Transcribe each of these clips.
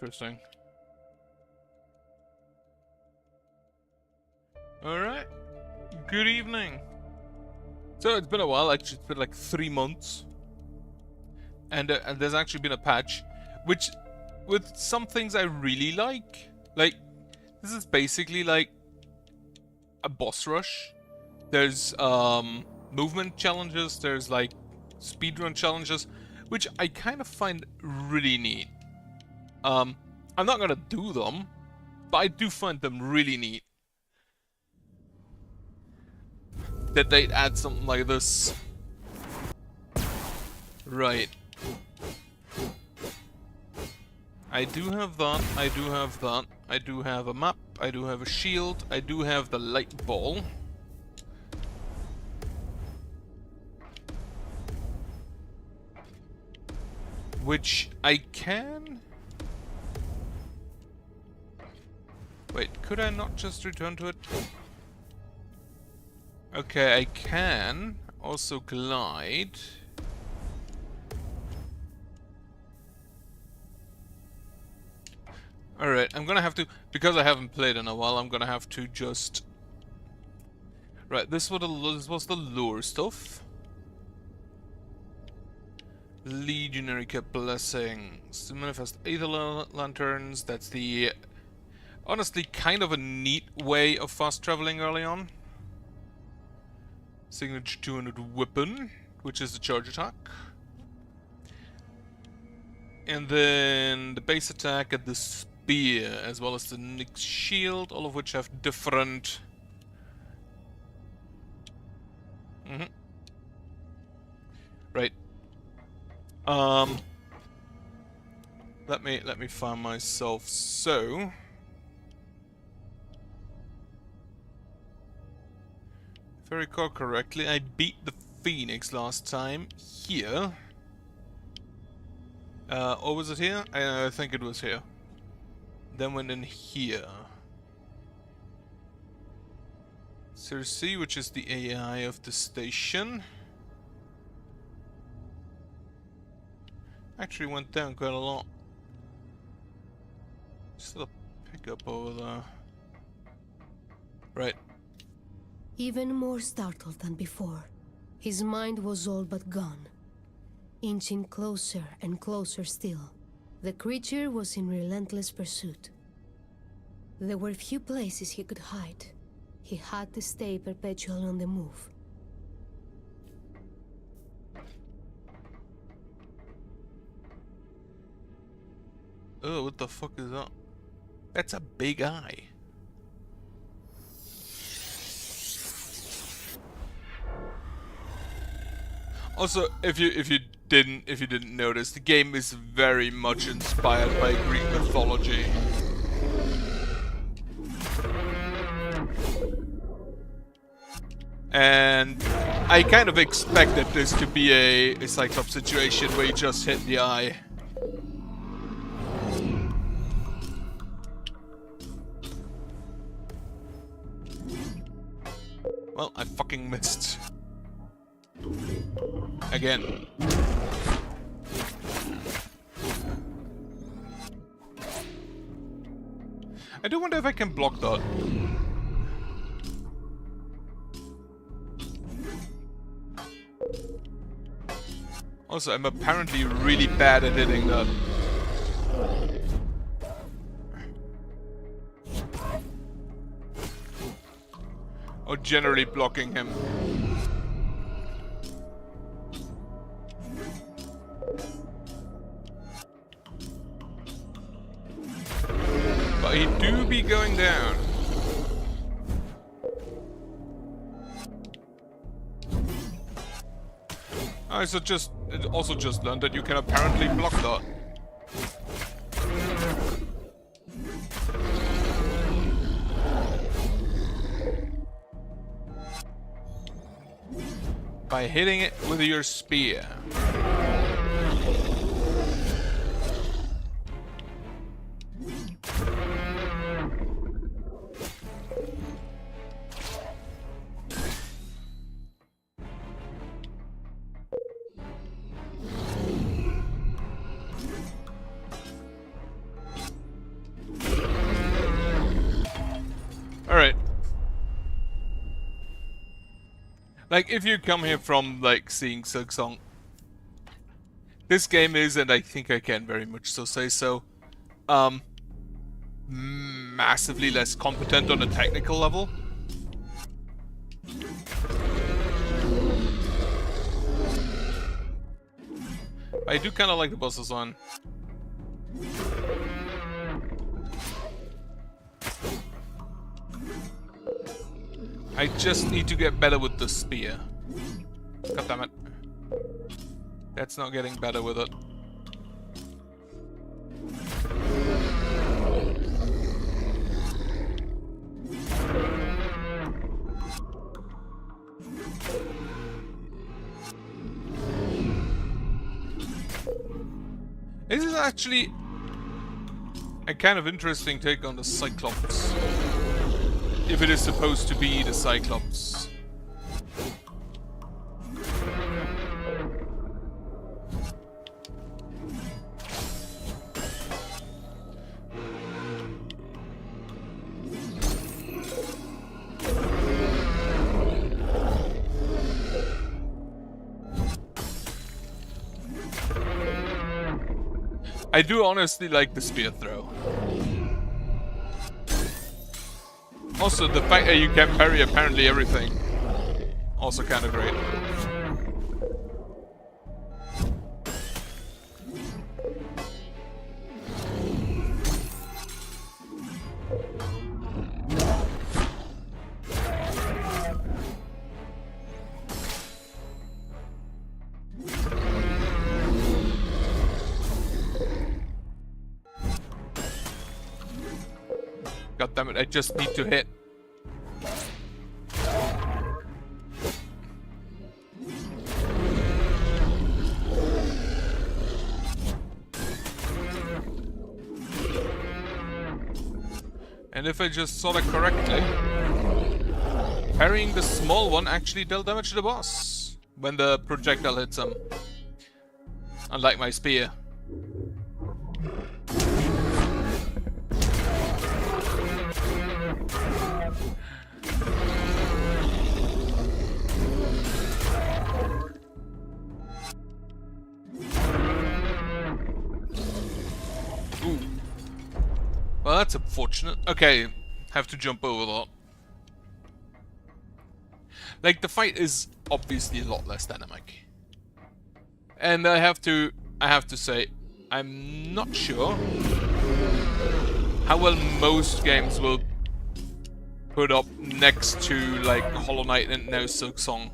Interesting. Alright. Good evening. So it's been a while, actually it's been like 3 months. And there's actually been a patch, which, with some things I really like. Like, this is basically like a boss rush. There's movement challenges, there's like speedrun challenges, which I kind of find really neat. I'm not gonna do them, but I do find them really neat. That they'd add something like this. Right. I do have that, I do have that, I do have a map, I do have a shield, I do have the light ball. Which I can... Wait, could I not just return to it? Okay, I can also glide. Alright, I'm gonna have to, because I haven't played in a while, I'm gonna have to just... Right, this was the lure stuff. Legionary Cap Blessings. To manifest Aether Lanterns, that's the... Honestly, kind of a neat way of fast traveling early on. Signature 200 Weapon, which is the charge attack. And then the base attack and the spear, as well as the Nyx shield, all of which have different... Right. Let me find myself. So... If I recall correctly, I beat the Phoenix last time here. Or was it here? I think it was here. Then went in here. Circe, which is the AI of the station. Actually went down quite a lot. Still a pickup over there. Right. Even more startled than before, his mind was all but gone. Inching closer and closer still, the creature was in relentless pursuit. There were few places he could hide. He had to stay perpetually on the move. Oh, what the fuck is that? That's a big eye. Also, if you didn't notice, the game is very much inspired by Greek mythology. And I kind of expected this to be a Cyclops situation where you just hit the eye. Well, I fucking missed. Again. I do wonder if I can block that. Also, I'm apparently really bad at hitting that. Or generally blocking him. But he do be going down. I also just learned that you can apparently block that. By hitting it with your spear. Like, if you come here from, like, seeing Silksong, this game is, and I think I can very much so say so, massively less competent on a technical level. I do kind of like the boss design. I just need to get better with the spear. God damn it. That's not getting better with it. This is actually a kind of interesting take on the Cyclops. If it is supposed to be the Cyclops. I do honestly like the spear throw. Also, the fact that you can parry apparently everything. Also kind of great. God damn it, I just need to hit. And if I just saw that correctly, parrying the small one actually dealt damage to the boss when the projectile hits him. Unlike my spear. Ooh. Well, that's unfortunate. Okay, have to jump over that. Like, the fight is obviously a lot less dynamic. And I have to say, I'm not sure how well most games will put up next to, like, Hollow Knight and now Silksong.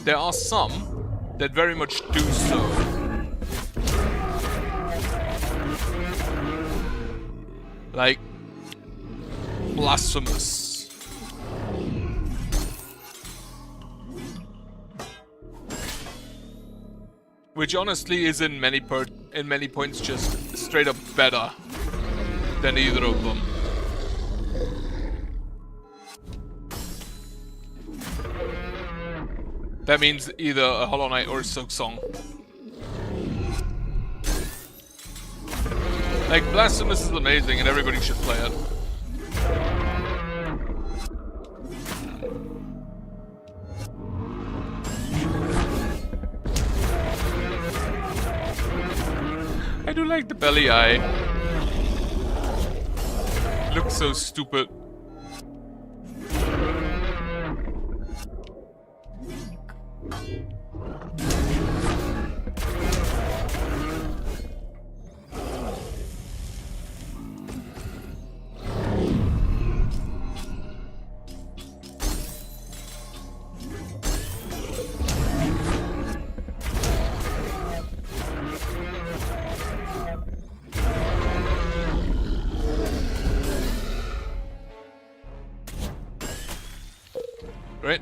There are some that very much do so. Like, Blasphemous. Which honestly is in many points just straight up better than either of them. That means either a Hollow Knight or a Silksong. Like, Blasphemous is amazing and everybody should play it. I do like the belly eye. Looks so stupid. Right?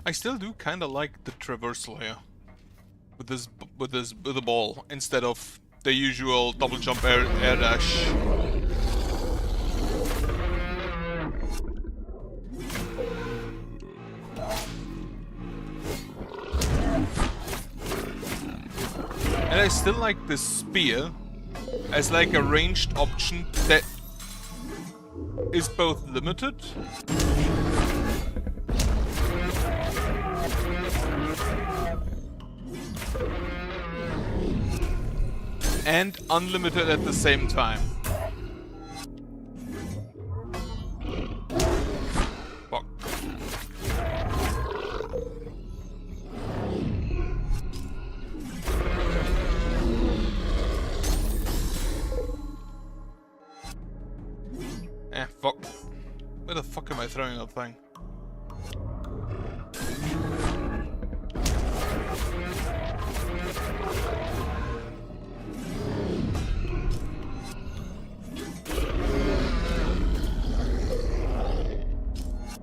I still do kind of like the traversal here with the ball instead of the usual double jump air dash. And I still like the spear as like a ranged option that is both limited and unlimited at the same time. Fuck. Fuck. Where the fuck am I throwing that thing?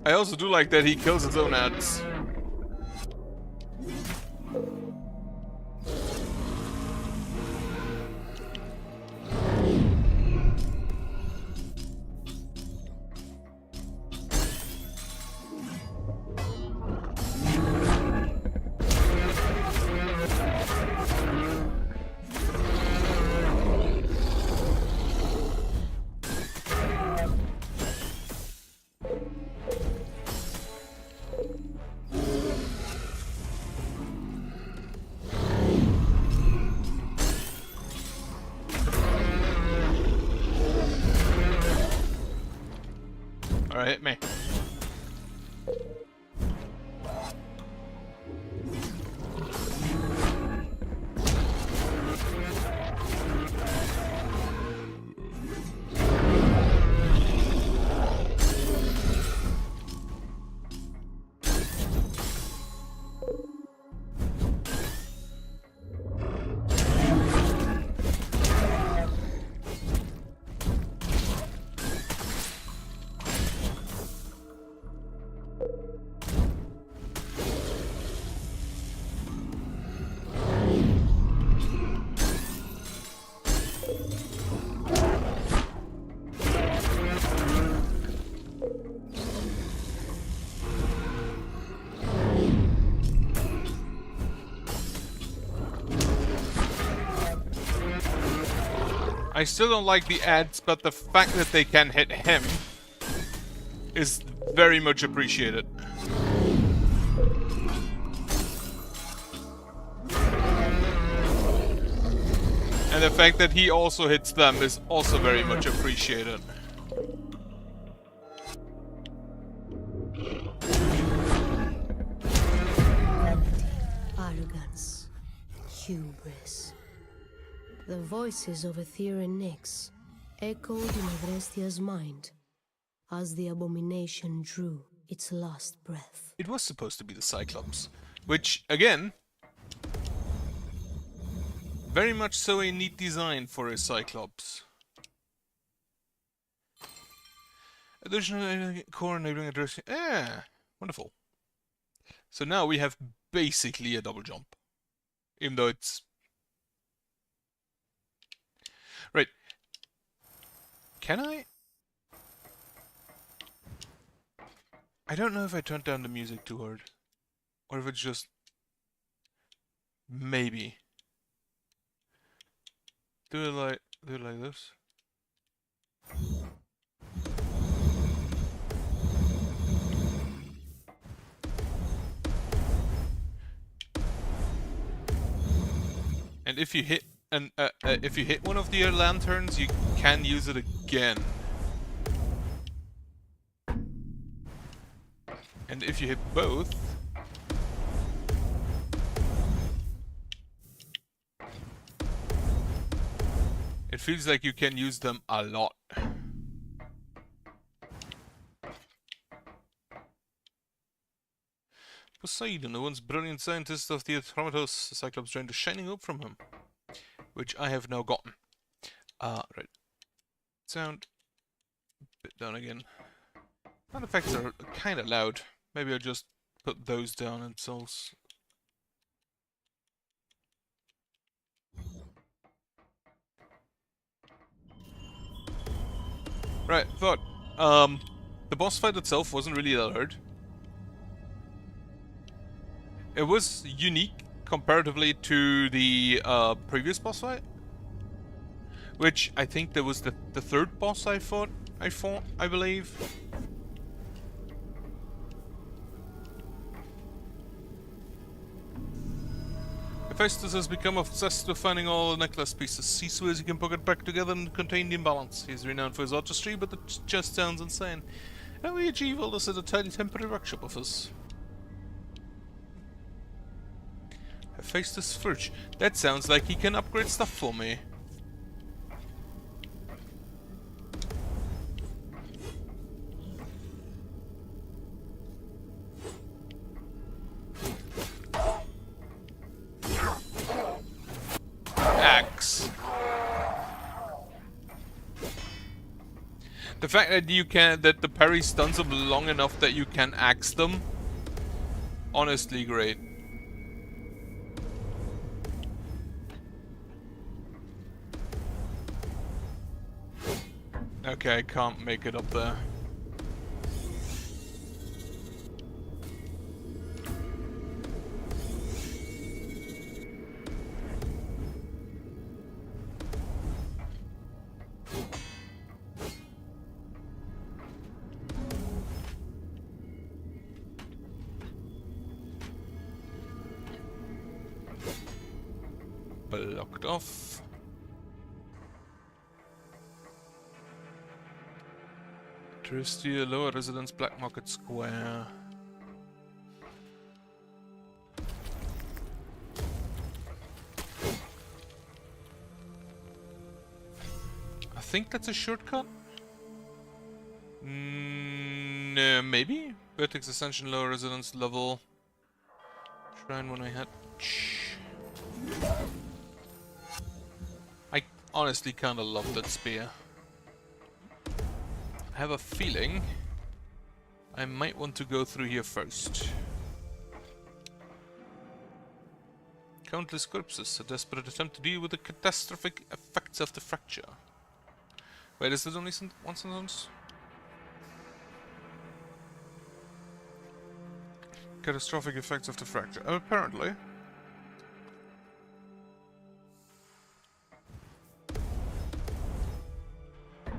I also do like that he kills his own ads. Alright, hit me. I still don't like the ads, but the fact that they can hit him is very much appreciated. And the fact that he also hits them is also very much appreciated. Arrogance, hubris. The voices of Aether and Nyx echoed in Agrestia's mind as the abomination drew its last breath. It was supposed to be the Cyclops, which, again, very much so a neat design for a Cyclops. Additional core enabling address. Wonderful. So now we have basically a double jump, even though it's right. Can I? I don't know if I turned down the music too hard, or if it's just maybe. Do it like this. And if you hit one of the lanterns, you can use it again. And if you hit both, it feels like you can use them a lot. Poseidon, the once brilliant scientist of the Atromitos, Cyclops drained the shining hope from him, which I have now gotten. Right. Sound. Bit down again. Sound effects are kind of loud. Maybe I'll just put those down themselves. Right, thought. The boss fight itself wasn't really that hard. It was unique comparatively to the previous boss fight, which I think that was the third boss I fought, I believe. Hephaestus has become obsessed with finding all the necklace pieces. He swears he can put it back together and contain the imbalance. He's renowned for his artistry, but it just sounds insane. How we achieve all this at a tiny temporary workshop of us? Hephaestus Furch. That sounds like he can upgrade stuff for me. Axe. The fact that that the parry stuns them long enough that you can axe them, honestly great. Okay, I can't make it up there. Blocked off. Tristia, Lower Residence, Black Market Square. I think that's a shortcut. No, maybe? Vertex Ascension, Lower Residence level. Shrine when I had. I honestly kinda love that spear. I have a feeling I might want to go through here first. Countless corpses, a desperate attempt to deal with the catastrophic effects of the fracture. Wait, is it only one sentence? Catastrophic effects of the fracture. Apparently.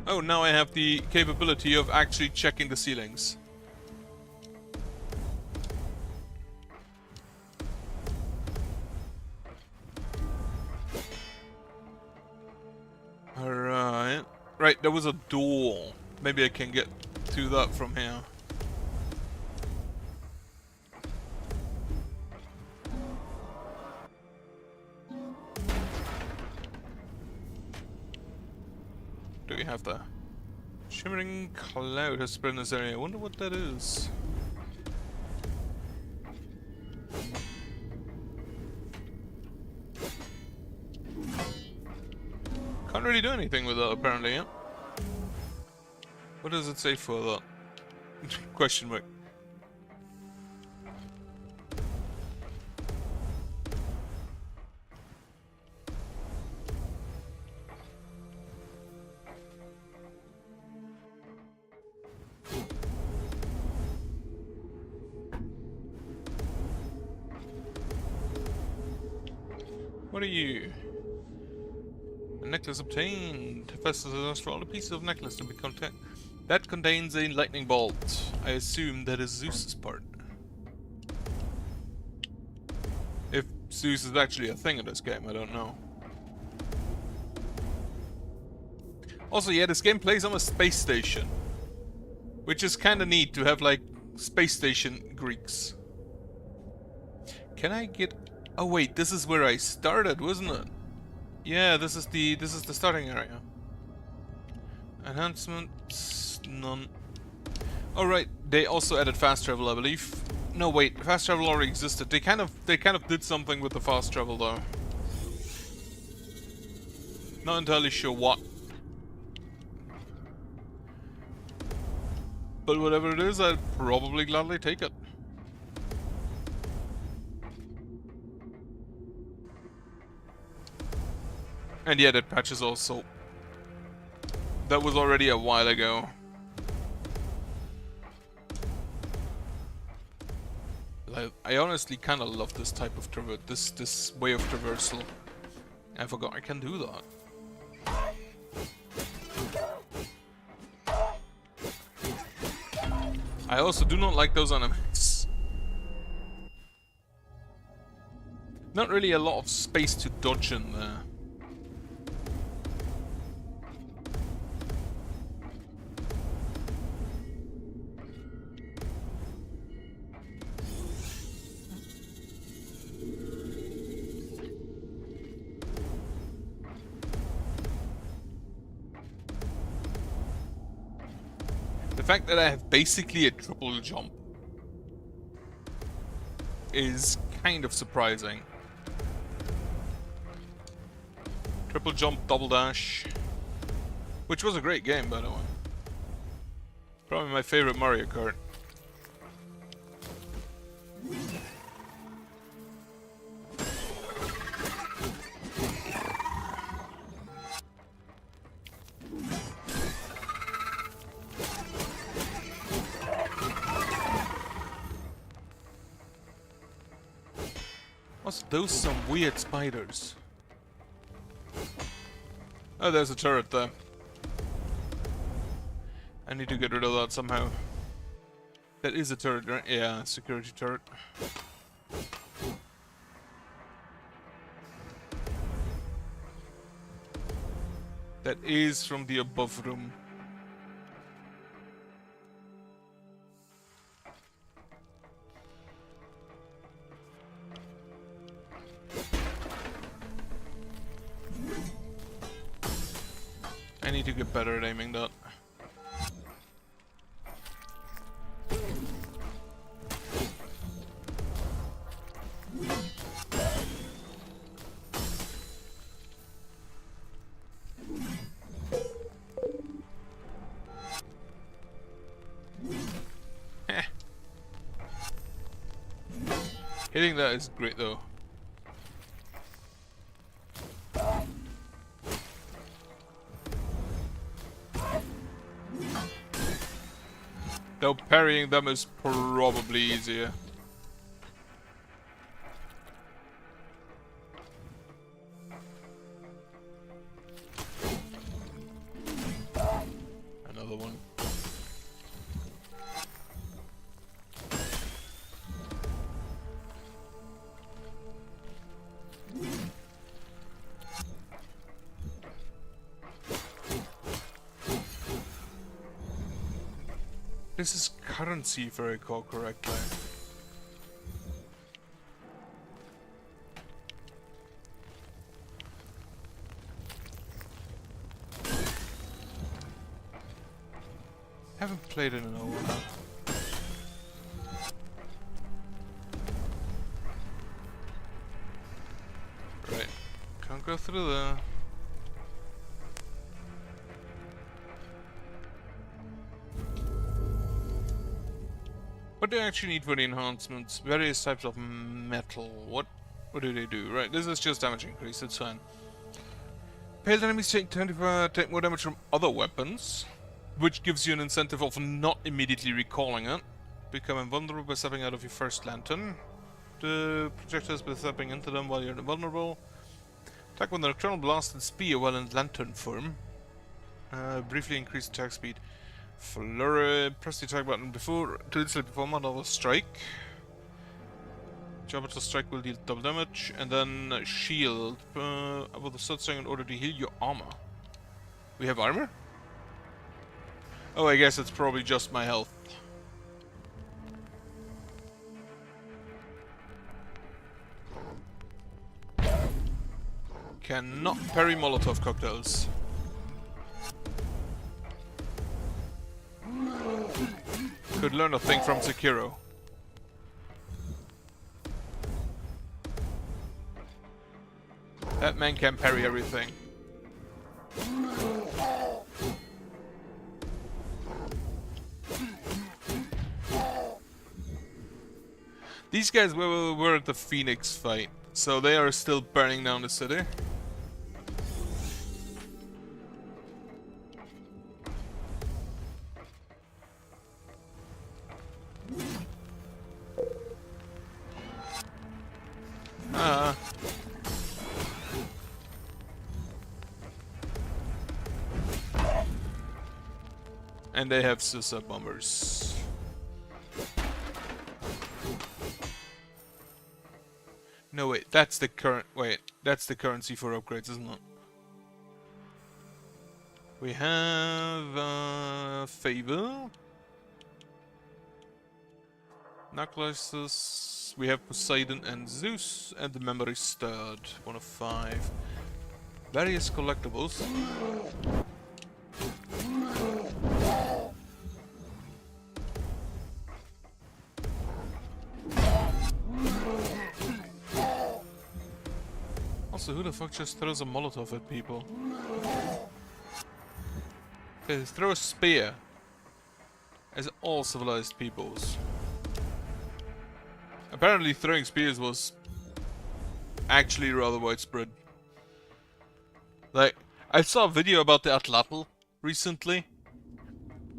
Oh, now I have the capability of actually checking the ceilings. Alright. Right, there was a door. Maybe I can get to that from here. Do we have the shimmering cloud has spread in this area? I wonder what that is. Can't really do anything with that apparently, yeah? What does it say for that? Question mark. What are you? A necklace obtained. Hephaestus has asked for all the pieces of necklace to be contained. That contains a lightning bolt. I assume that is Zeus's part. If Zeus is actually a thing in this game, I don't know. Also, yeah, this game plays on a space station. Which is kinda neat to have, like, space station Greeks. Can I get... Oh wait, this is where I started, wasn't it? Yeah, this is the starting area. Enhancements, none. Oh right, they also added fast travel, I believe. No wait, fast travel already existed. They kind of did something with the fast travel though. Not entirely sure what. But whatever it is, I'd probably gladly take it. And yeah, that patch is also... That was already a while ago. Like, I honestly kind of love this type of this way of traversal. I forgot I can do that. I also do not like those enemies. Not really a lot of space to dodge in there. The fact that I have basically a triple jump is kind of surprising. Triple jump, double dash. Which was a great game, by the way. Probably my favorite Mario Kart. What's those some weird spiders? Oh, there's a turret there. I need to get rid of that somehow. That is a turret, right? Yeah, security turret. That is from the above room. I need to get better at aiming that. Hitting that is great though. Though parrying them is probably easier. Another one. This is currency, if I recall correctly. Haven't played it in a while. Right, can't go through there. What do I actually need for the enhancements? Various types of metal. What do they do? Right, this is just damage increase, it's fine. Paled enemies take more damage from other weapons, which gives you an incentive of not immediately recalling it. Become invulnerable by stepping out of your first lantern. The projectiles by stepping into them while you're invulnerable. Attack with an nocturnal blast and spear while in lantern form. Briefly increase attack speed. Flurry, press the attack button before to instantly perform another strike. Orbital strike will deal double damage, and then shield with a sword strike in order to heal your armor. We have armor? Oh, I guess it's probably just my health. Cannot parry Molotov cocktails. Could learn a thing from Sekiro. That man can parry everything. These guys were at the Phoenix fight, so they are still burning down the city. And they have Susa bombers. No, wait, that's the current. Wait, that's the currency for upgrades, isn't it? We have Favor, Necklaces. We have Poseidon and Zeus, and the Memory Stud, 1 of 5. Various collectibles. Also, who the fuck just throws a Molotov at people? Okay, throw a spear. As all civilized peoples. Apparently throwing spears was actually rather widespread. Like, I saw a video about the Atlatl recently.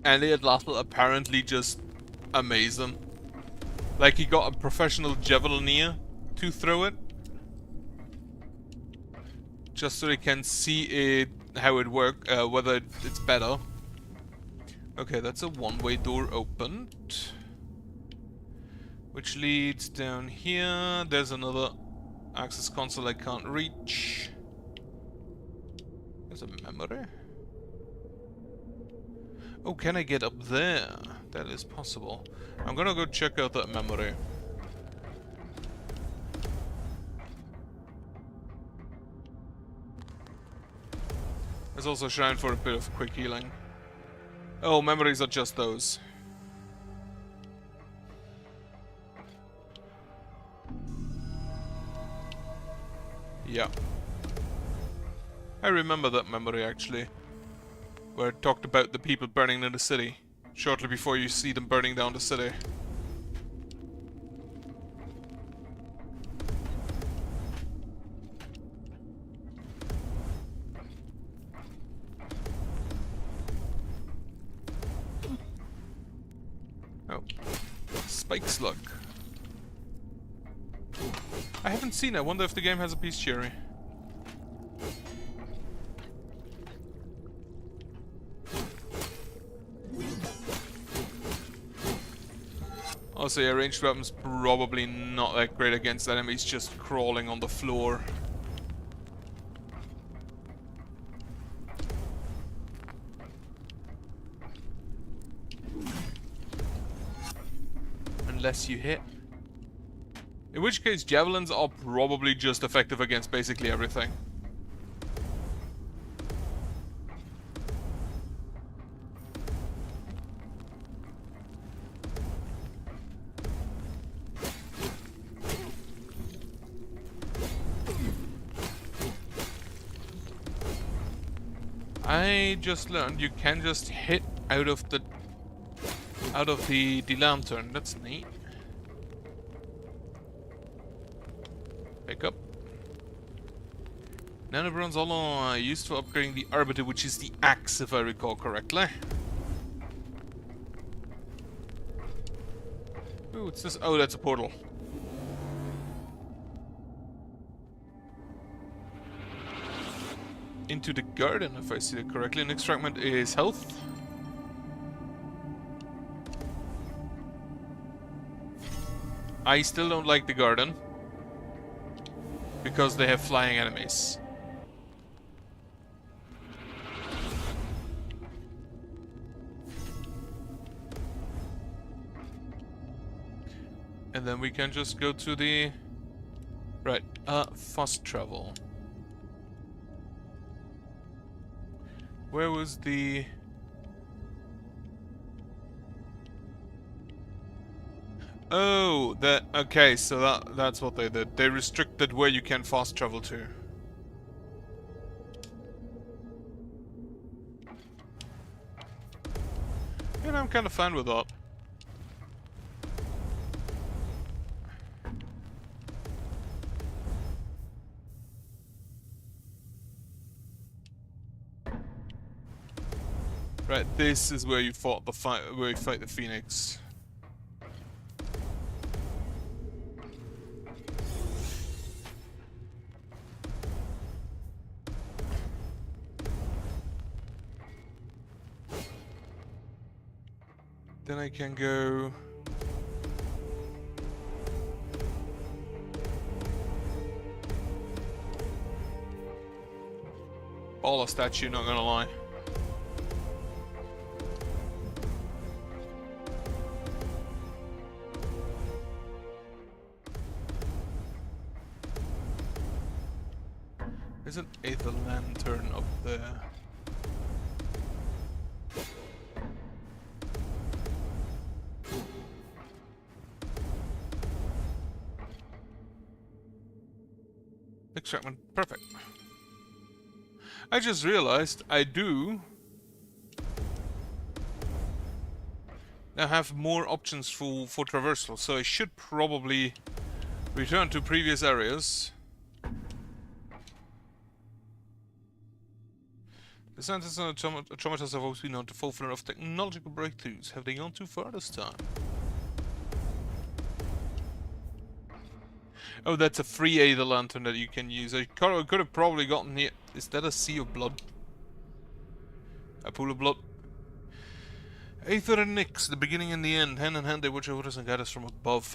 And the Atlatl apparently just amazed them. Like, he got a professional javelineer to throw it. Just so they can see it, how it works, whether it's better. Okay, that's a one-way door opened. Which leads down here. There's another access console I can't reach. There's a memory. Oh, can I get up there? That is possible. I'm gonna go check out that memory. There's also a shrine for a bit of quick healing. Oh, memories are just those. Yeah. I remember that memory actually. Where it talked about the people burning in the city. Shortly before you see them burning down the city. Oh. Spike Slug. I haven't seen it. I wonder if the game has a peace cherry. Also, yeah, ranged weapons probably not that great against enemies just crawling on the floor. Unless you hit. In which case, javelins are probably just effective against basically everything. I just learned you can just hit out of the lantern. That's neat. Pick up. Nanobronze alloy used for upgrading the Arbiter, which is the axe, if I recall correctly. Ooh, what's this? Oh, that's a portal. Into the garden, if I see it correctly. Next fragment is health. I still don't like the garden. Because they have flying enemies. And then we can just go to the... Right, fast travel. Where was the... Oh, that... Okay, so that's what they did. They restricted where you can fast travel to. And I'm kind of fine with that. Right, this is where you fought the where you fight the Phoenix. Then I can go... Baller statue, not gonna lie. There's an Aether Lantern up there. Extractment, perfect. I just realized I do now have more options for traversal, so I should probably return to previous areas. The scientists and automatons have always been known to forefront of technological breakthroughs. Have they gone too far this time? Oh, that's a free Aether Lantern that you can use. I could have probably gotten here. Is that a sea of blood? A pool of blood? Aether and Nyx, the beginning and the end. Hand in hand they watch over us and guide us from above.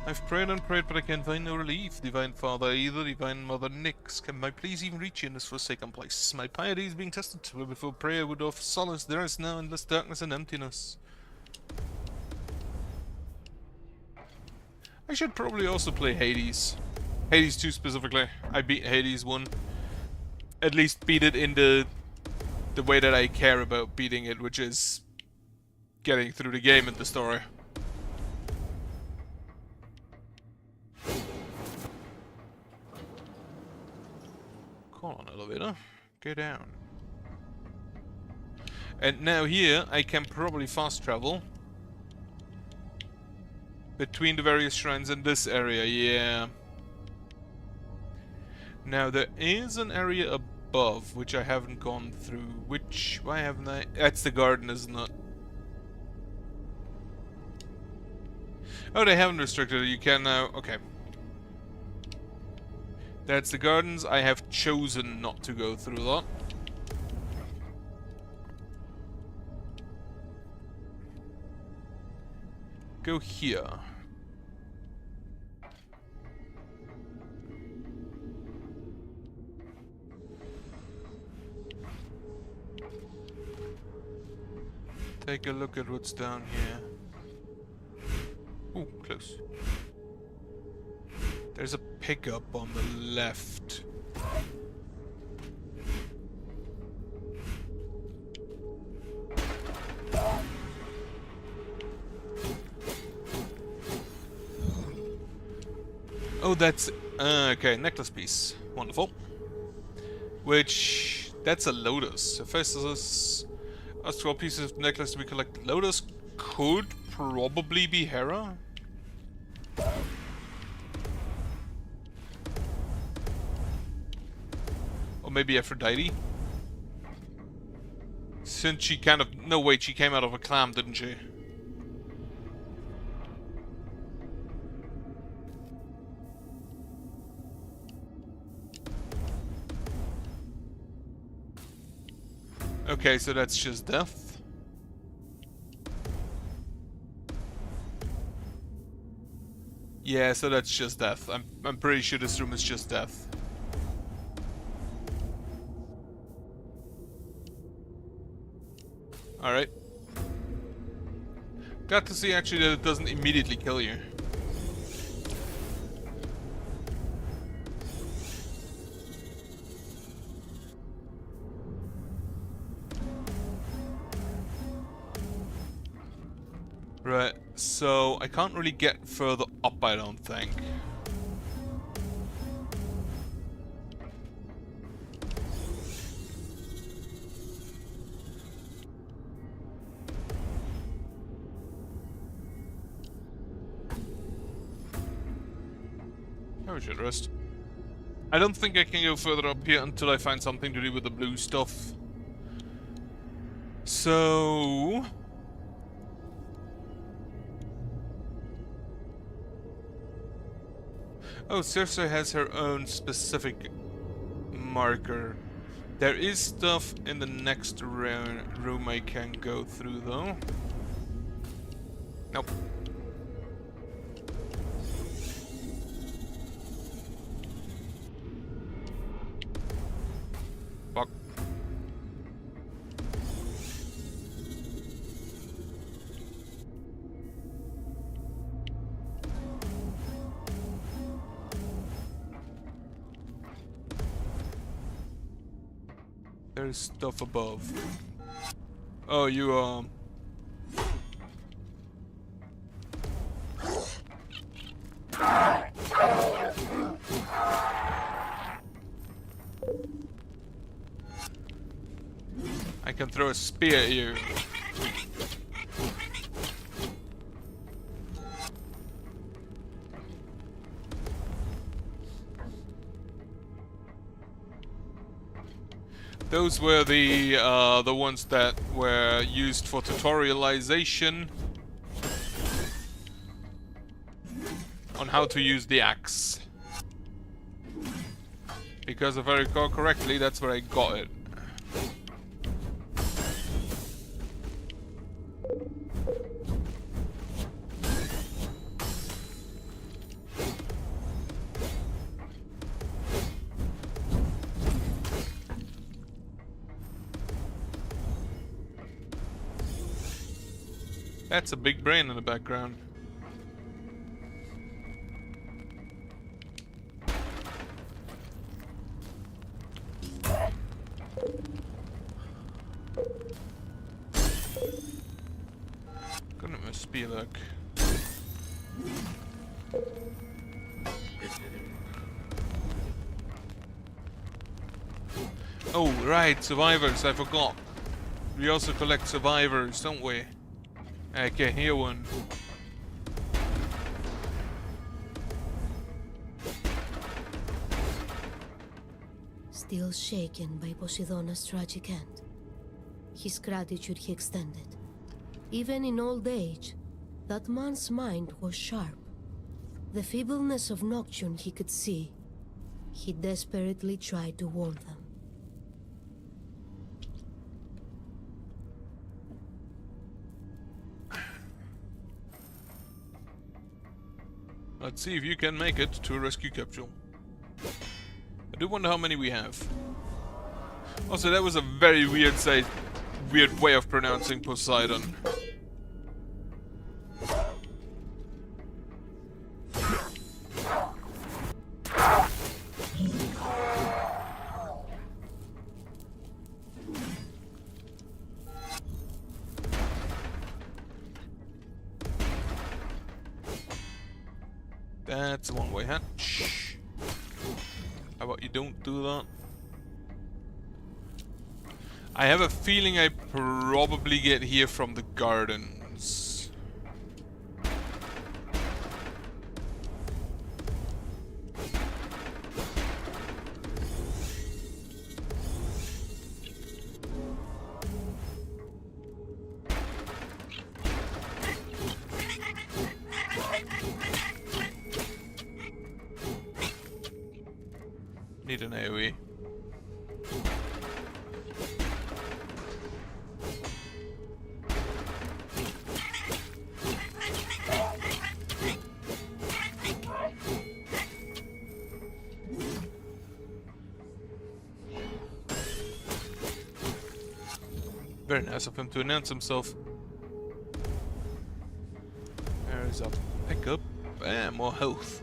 I've prayed and prayed, but I can find no relief. Divine Father, either Divine Mother Nyx, can my pleas even reach you in this forsaken place? My piety is being tested, where before prayer would offer solace, there is now endless darkness and emptiness. I should probably also play Hades. Hades 2 specifically. I beat Hades 1. At least beat it in the way that I care about beating it, which is getting through the game and the story. Call on elevator. Go down. And now here I can probably fast travel between the various shrines in this area, yeah. Now there is an area above which I haven't gone through. Why haven't I? That's the garden, isn't it? Oh, they haven't restricted it. You can now. Okay. That's the gardens. I have chosen not to go through that. Go here. Take a look at what's down here. Ooh, close. There's a pickup on the left. Oh, that's... okay, necklace piece. Wonderful. Which... that's a lotus. Ephesus... astral pieces of necklace to be collected. Lotus could probably be Hera. Or maybe Aphrodite. Since she kind of... no, wait, she came out of a clam, didn't she? Okay, so that's just death. Yeah, so that's just death. I'm pretty sure this room is just death. Alright. Got to see actually that it doesn't immediately kill you. Right, so I can't really get further up, I don't think. Oh, we should rest. I don't think I can go further up here until I find something to do with the blue stuff. So... oh, Cersei has her own specific marker. There is stuff in the next room I can go through, though. Nope. Fuck. There's stuff above. Oh, you, I can throw a spear at you. Those were the ones that were used for tutorialization on how to use the axe. Because if I recall correctly, that's where I got it. That's a big brain in the background. Couldn't miss spear luck. Oh, right, survivors, I forgot. We also collect survivors, don't we? Okay, here one. Still shaken by Poseidona's tragic end, his gratitude he extended. Even in old age, that man's mind was sharp. The feebleness of Nocturne he could see. He desperately tried to warn them. Let's see if you can make it to a rescue capsule. I do wonder how many we have. Also, that was a very weird way of pronouncing Poseidon. That's a one-way hatch. How about you don't do that? I have a feeling I probably get here from the gardens. Need an AoE. Very nice of him to announce himself. There is a pickup and more health.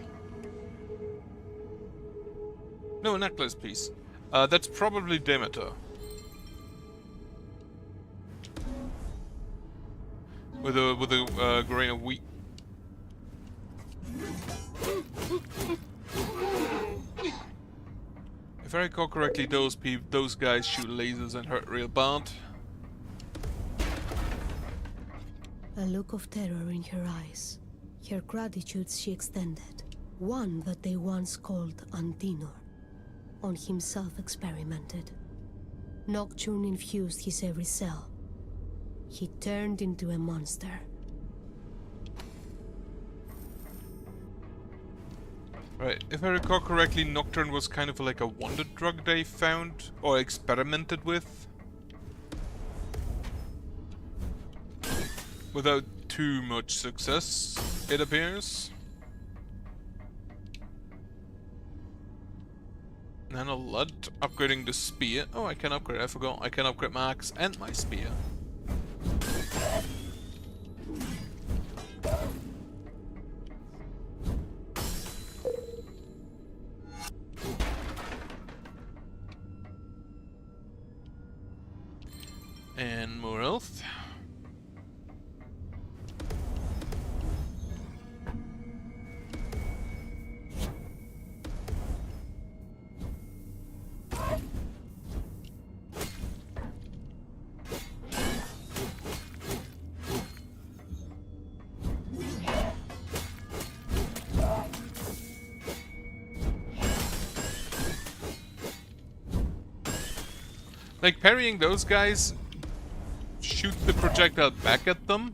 No, a necklace piece. That's probably Demeter. With a grain of wheat. If I recall correctly, those guys shoot lasers and hurt real bad. A look of terror in her eyes. Her gratitude she extended. One that they once called Antinor. On himself experimented. Nocturne infused his every cell. He turned into a monster. Right, if I recall correctly, Nocturne was kind of like a wonder drug they found or experimented with. Without too much success, it appears. And a lot upgrading the spear. Oh, I can upgrade, I forgot. I can upgrade my axe and my spear. And more health. Like, parrying those guys, shoot the projectile back at them.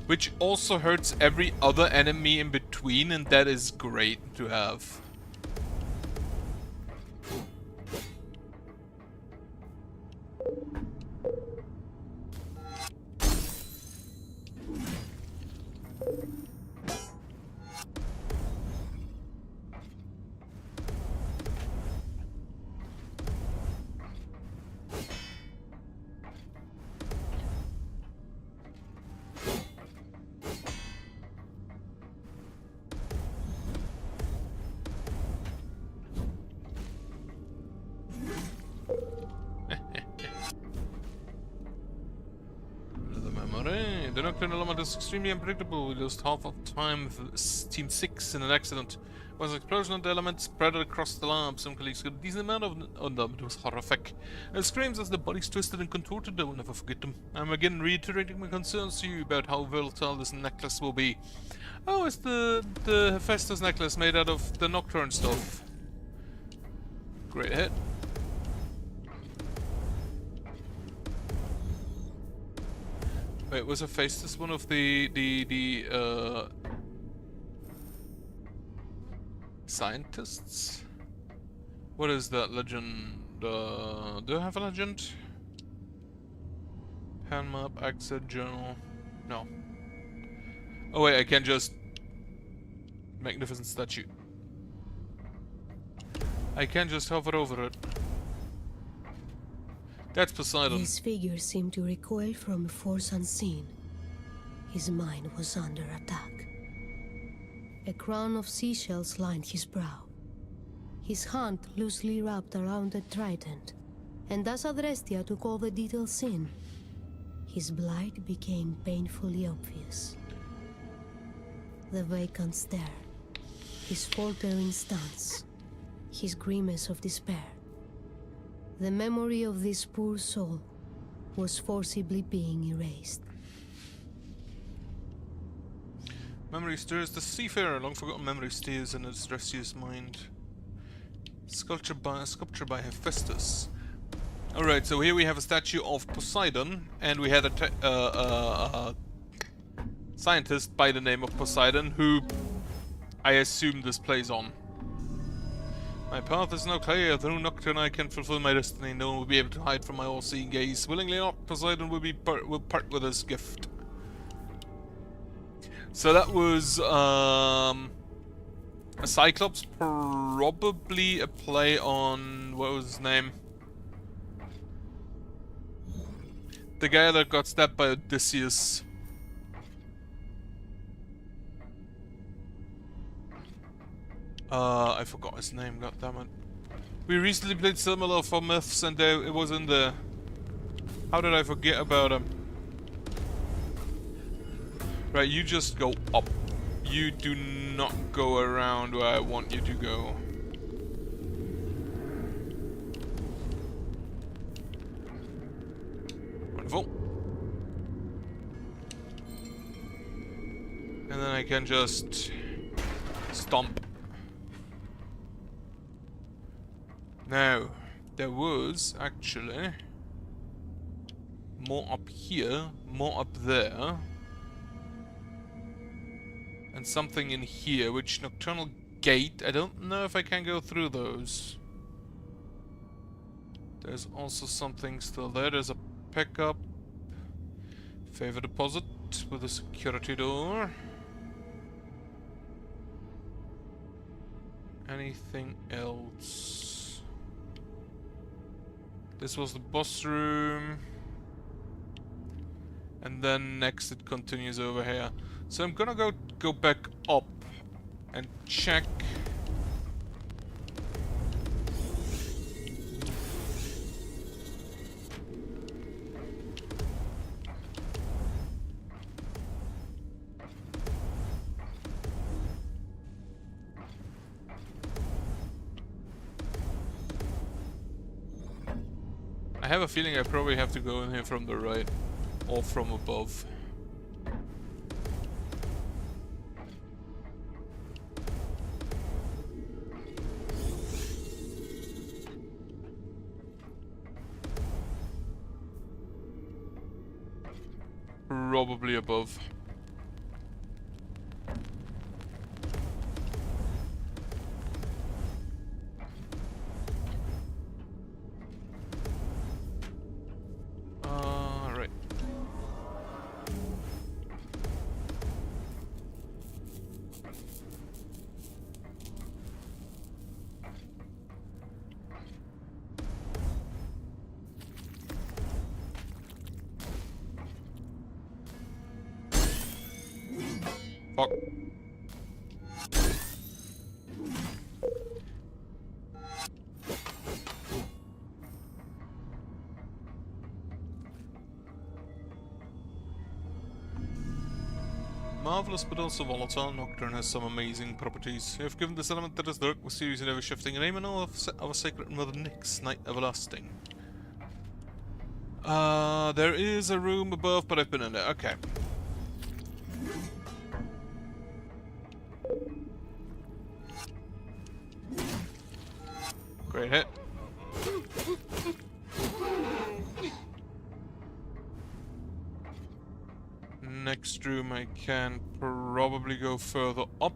Which also hurts every other enemy in between, and that is great to have. The Nocturne element is extremely unpredictable. We lost half of the time with Team 6 in an accident. Was an explosion of the element spread across the lab. Some colleagues got a decent amount on them. It was horrific. The screams as the bodies twisted and contorted. I will never forget them. I'm again reiterating my concerns to you about how volatile this necklace will be. Oh, it's the Hephaestus necklace made out of the Nocturne stuff. Great hit. Wait, was Hephaestus one of the scientists? What is that legend? Do I have a legend? Pan map, exit, journal. No. Oh wait, I can just... Magnificent statue. I can just hover over it. That's Poseidon. This figure seemed to recoil from a force unseen. His mind was under attack. A crown of seashells lined his brow. His hand loosely wrapped around a trident, and as Adrestia took all the details in, his blight became painfully obvious. The vacant stare, his faltering stance, his grimace of despair. The memory of this poor soul was forcibly being erased. Memory stirs the seafarer. Long forgotten memory stays in its restless mind. Sculpture by Hephaestus. Alright, so here we have a statue of Poseidon, and we had a scientist by the name of Poseidon, who I assume this plays on. My path is now clear. Through Nocturne I can fulfill my destiny. No one will be able to hide from my all-seeing gaze. Willingly or not, Poseidon will part with his gift. So that was a Cyclops, probably a play on... what was his name? The guy that got stabbed by Odysseus. I forgot his name, goddammit. We recently played similar for Myths and it was in the... How did I forget about him? Right, you just go up. You do not go around where I want you to go. Wonderful. And then I can just... stomp. Now, there was actually more up here, more up there. And something in here, which nocturnal gate. I don't know if I can go through those. There's also something still there. There's a pickup. Favor deposit with a security door. Anything else? This was the boss room. And then next it continues over here. So I'm gonna go back up and check. I have a feeling I probably have to go in here from the right or from above. Probably above. Right. Fuck. Marvelous but also volatile, Nocturne has some amazing properties. You have given this element that is dark, mysterious and ever-shifting a name and all of our sacred Mother Nyx, Night Everlasting. There is a room above, but I've been in there. Okay. Great hit. Next room I can probably go further up.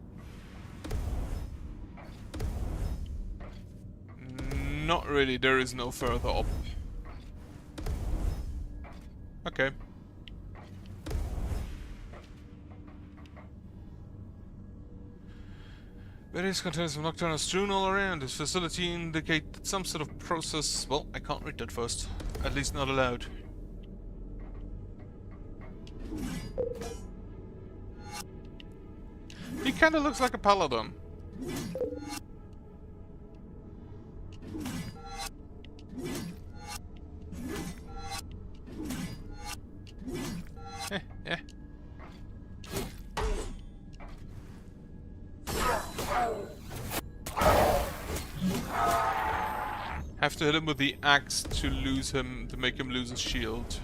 Not really, there is no further up. Okay. Various containers of Nocturne are strewn all around. This facility indicates that some sort of process... Well, I can't read that first. At least not allowed. He kinda looks like a paladin. Yeah. Have to hit him with the axe to make him lose his shield.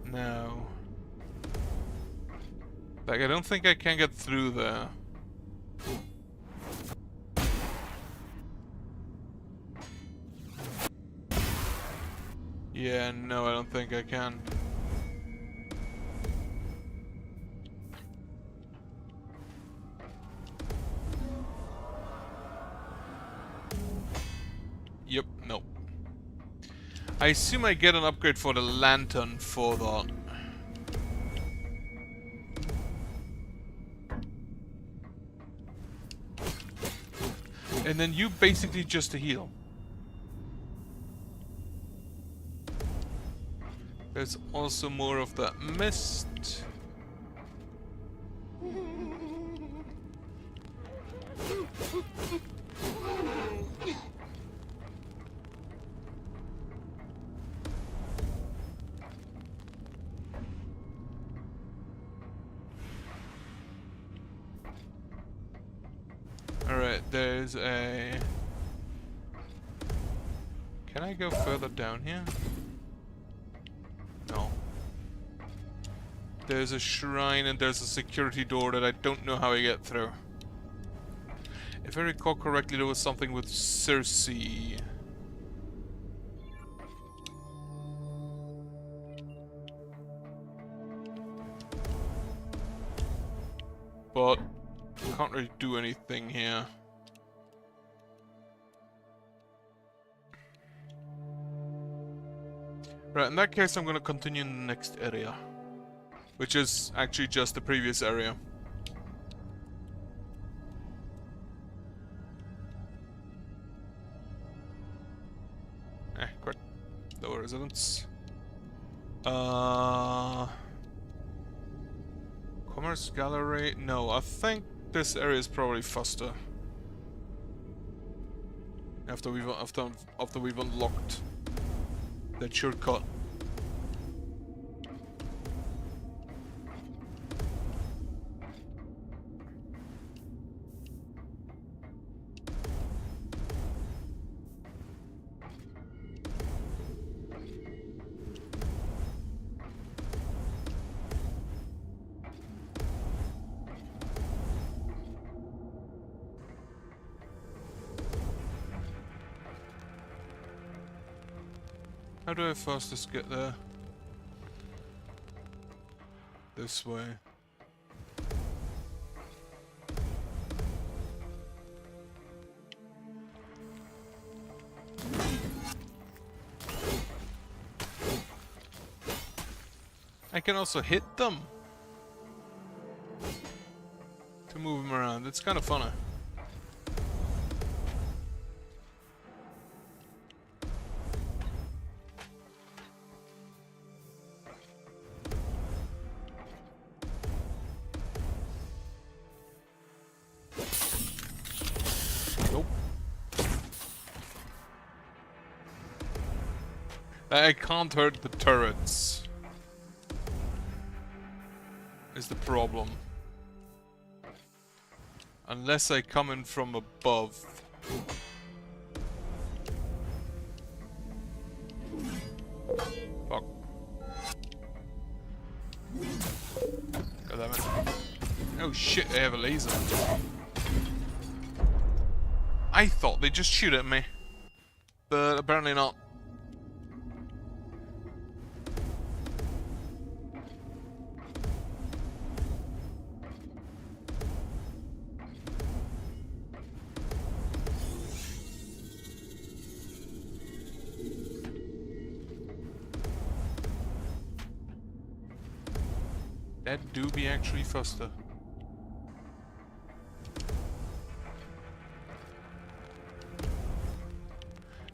No. Like, I don't think I can get through there. Yeah, no, I don't think I can. Yep, no. I assume I get an upgrade for the lantern for that. And then you basically just a heal. There's also more of that mist. Alright, there's a... Can I go further down here? No. There's a shrine and there's a security door that I don't know how I get through. If I recall correctly, there was something with Circe. but can't really do anything here. Right, in that case I'm gonna continue in the next area. Which is actually just the previous area. Quick. Lower residence. Commerce gallery? No, I think this area is probably faster. After we've unlocked that shortcut. How do I fastest get there? This way. I can also hit them to move them around. It's kind of funny. Nope. I can't hurt the turrets. Is the problem. Unless I come in from above. Fuck. God damn it. Oh shit, they have a laser. I thought they'd just shoot at me. But apparently not. That do be actually faster.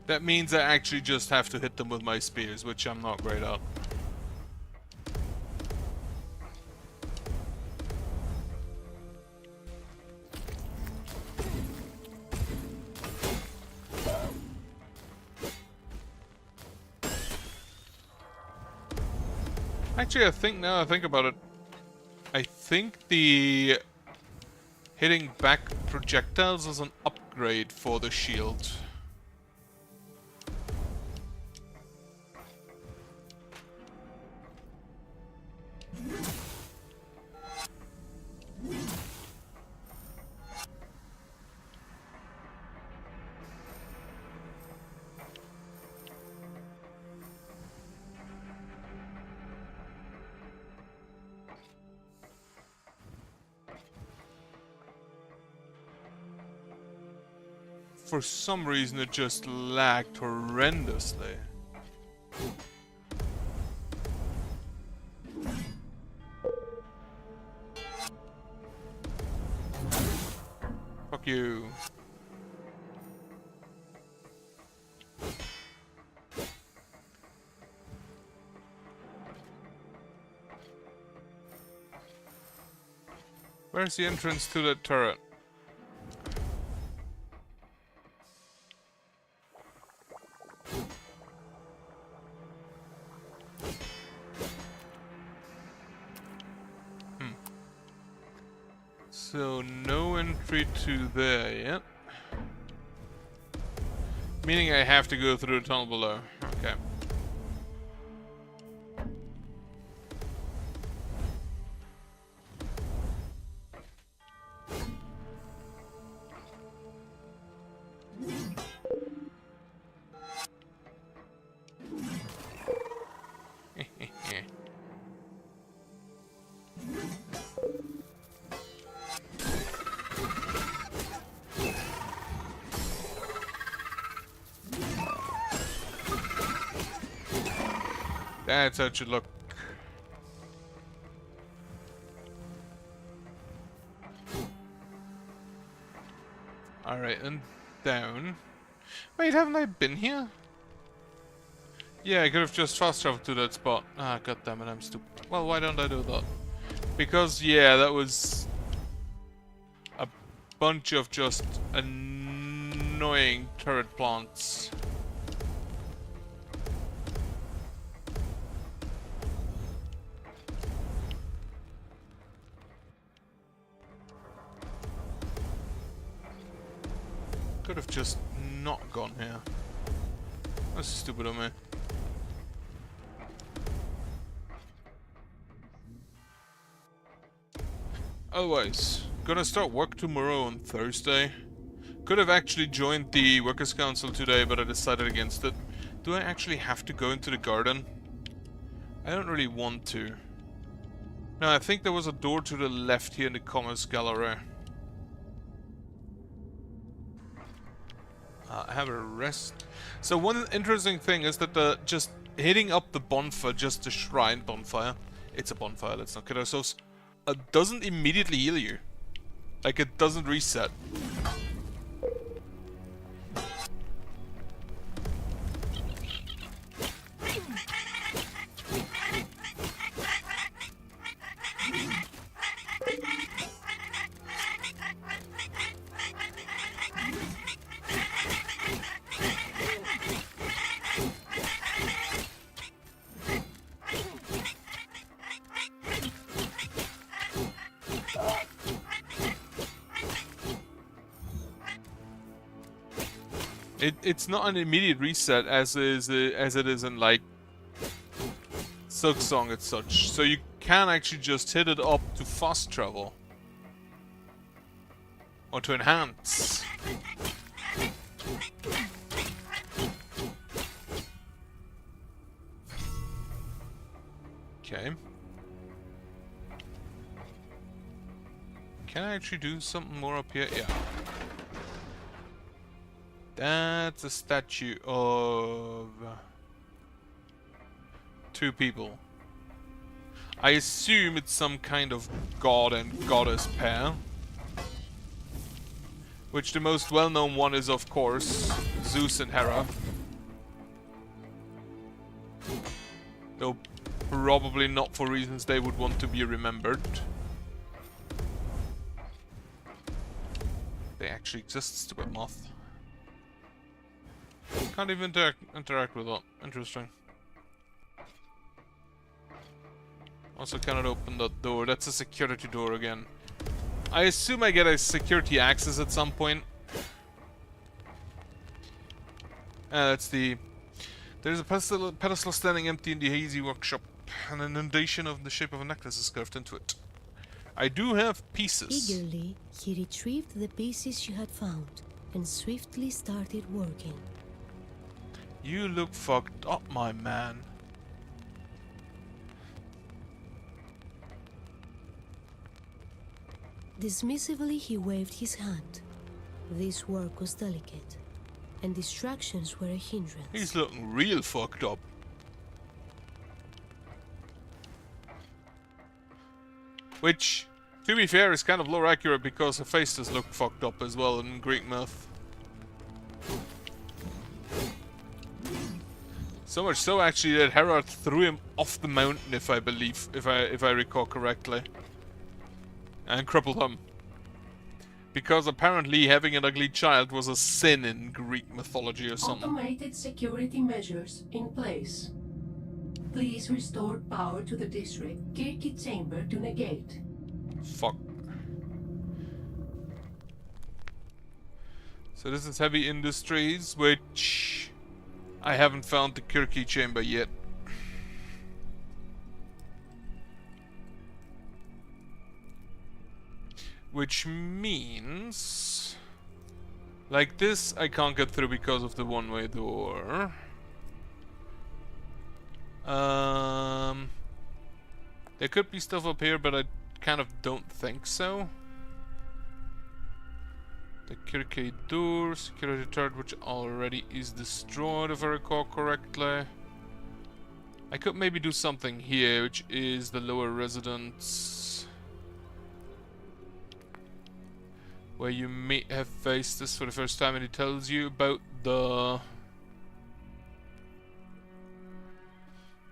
That means I actually just have to hit them with my spears, which I'm not great at. Actually, I think now I think about it, I think the hitting back projectiles is an upgrade for the shield. For some reason it just lagged horrendously. Fuck you. Where's the entrance to that turret? So, no entry to there yet. Meaning I have to go through the tunnel below. Okay. That's how it should look. Alright, and down. Wait, haven't I been here? Yeah, I could have just fast traveled to that spot. Ah, goddammit, I'm stupid. Well, why don't I do that? Because, yeah, that was a bunch of just annoying turret plants. Could have just not gone here. That's stupid of me. Otherwise, gonna start work tomorrow on Thursday. Could have actually joined the Workers' Council today, but I decided against it. Do I actually have to go into the garden? I don't really want to. No, I think there was a door to the left here in the Commerce Gallery. I have a rest. So one interesting thing is that just hitting up the bonfire, just the shrine bonfire, it's a bonfire, let's not kid ourselves, doesn't immediately heal you. Like, it doesn't reset. It's not an immediate reset as it is in like Silksong and such. So you can actually just hit it up to fast travel. Or to enhance. Okay. Can I actually do something more up here? Yeah. That's a statue of 2 people. I assume it's some kind of god and goddess pair. Which the most well-known one is, of course, Zeus and Hera. Though probably not for reasons they would want to be remembered. They actually exist, stupid moth. Can't even interact with that. Interesting. Also cannot open that door. That's a security door again. I assume I get a security access at some point. That's the... There's a pedestal standing empty in the hazy workshop. An inundation of the shape of a necklace is carved into it. I do have pieces. Eagerly, he retrieved the pieces you had found and swiftly started working. You look fucked up, my man. Dismissively, he waved his hand. This work was delicate, and distractions were a hindrance. He's looking real fucked up. Which, to be fair, is kind of lore accurate because Hephaestus looked fucked up as well in Greek myth. So much so, actually, that Hera threw him off the mountain, if I recall correctly, and crippled him. Because apparently having an ugly child was a sin in Greek mythology or something. Automated security measures in place. Please restore power to the district Kirky chamber to negate. Fuck. So this is heavy industries, which I haven't found the Kirky chamber yet. Which means... like this I can't get through because of the one-way door. There could be stuff up here, but I kind of don't think so. The Kirky door, security turret, which already is destroyed if I recall correctly. I could maybe do something here, which is the lower residence. Where you may have faced this for the first time and it tells you about the...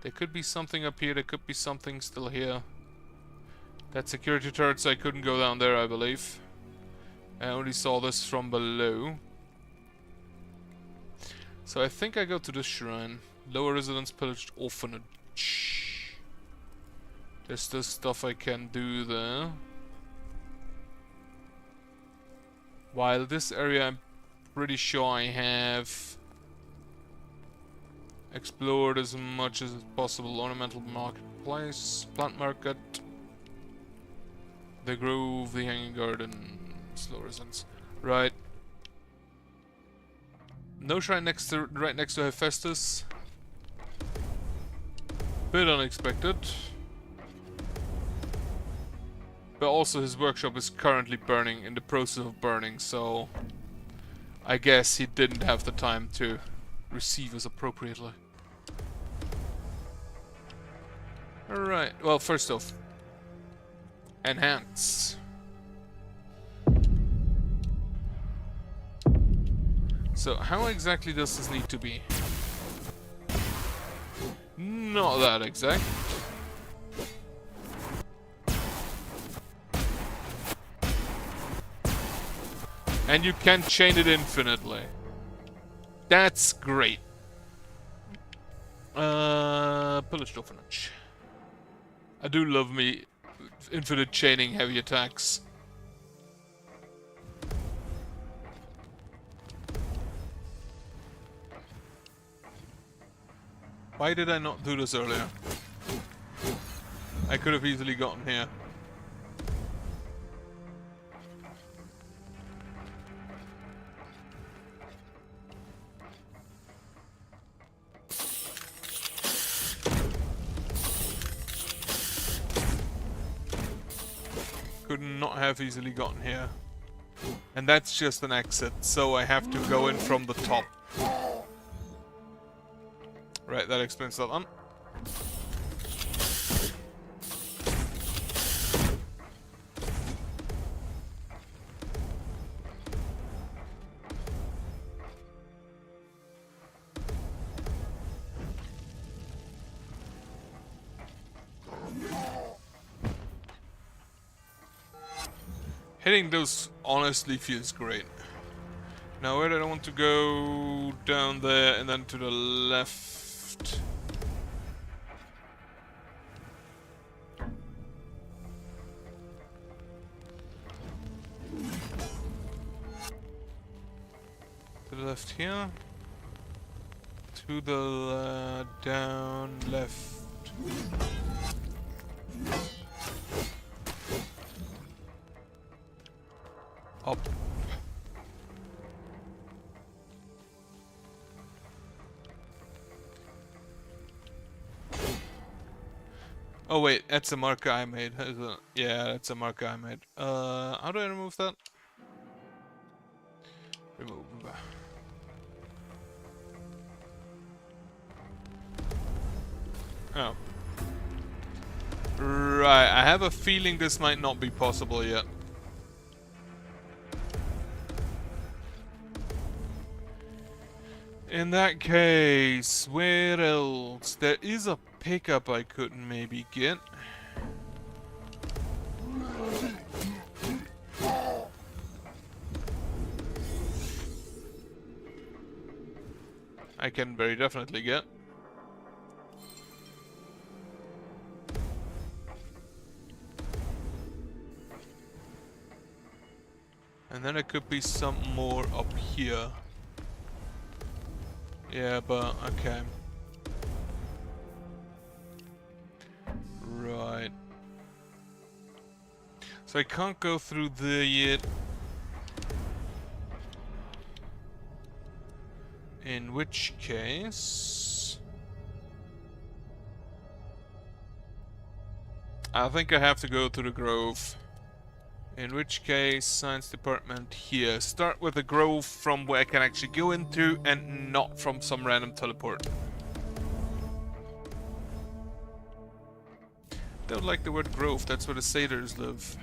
There could be something up here, there could be something still here. That security turret, so I couldn't go down there, I believe. I only saw this from below. So I think I go to this shrine. Lower residence, pillaged orphanage. There's still stuff I can do there. While this area I'm pretty sure I have explored as much as possible. Ornamental marketplace, plant market, the grove, the hanging garden, slow residence. Right. No shrine right next to Hephaestus. Bit unexpected. But also his workshop is currently burning, in the process of burning, so I guess he didn't have the time to receive us appropriately. Alright, well, first off, enhance. So how exactly does this need to be? Not that exact. And you can chain it infinitely. That's great. Pillaged orphanage. I do love me infinite chaining heavy attacks. Why did I not do this earlier? I could have easily gotten here. Could not have easily gotten here. And that's just an exit, so I have to go in from the top. Right, that explains that one. Hitting those honestly feels great. Now where do I want to go? Down there and then to the left. To the left here. To the down left. Up. Oh wait, that's a marker I made. Yeah, that's a marker I made. How do I remove that? Remove. Oh. Right, I have a feeling this might not be possible yet. In that case, where else? There is a pickup I could maybe get. I can very definitely get. And then there could be some more up here. Yeah, but okay. Right. So I can't go through there yet. In which case... I think I have to go to the Grove. In which case, science department here. Start with the grove from where I can actually go into and not from some random teleport. Don't like the word grove, that's where the satyrs live.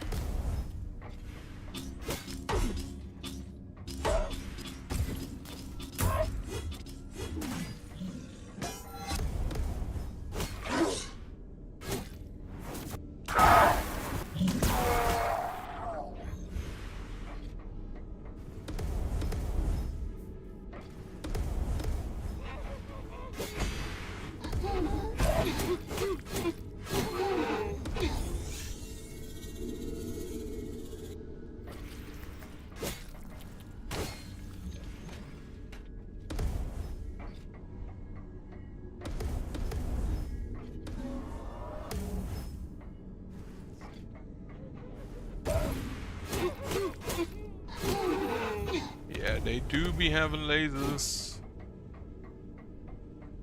Yeah, they do be having lasers.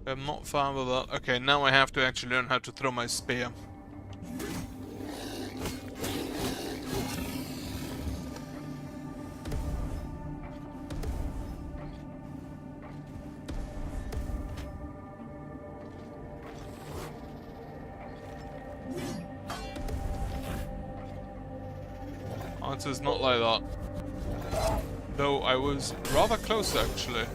I'm not fine with that. Okay, now I have to actually learn how to throw my spear. Answer's not like that. Though I was rather close actually.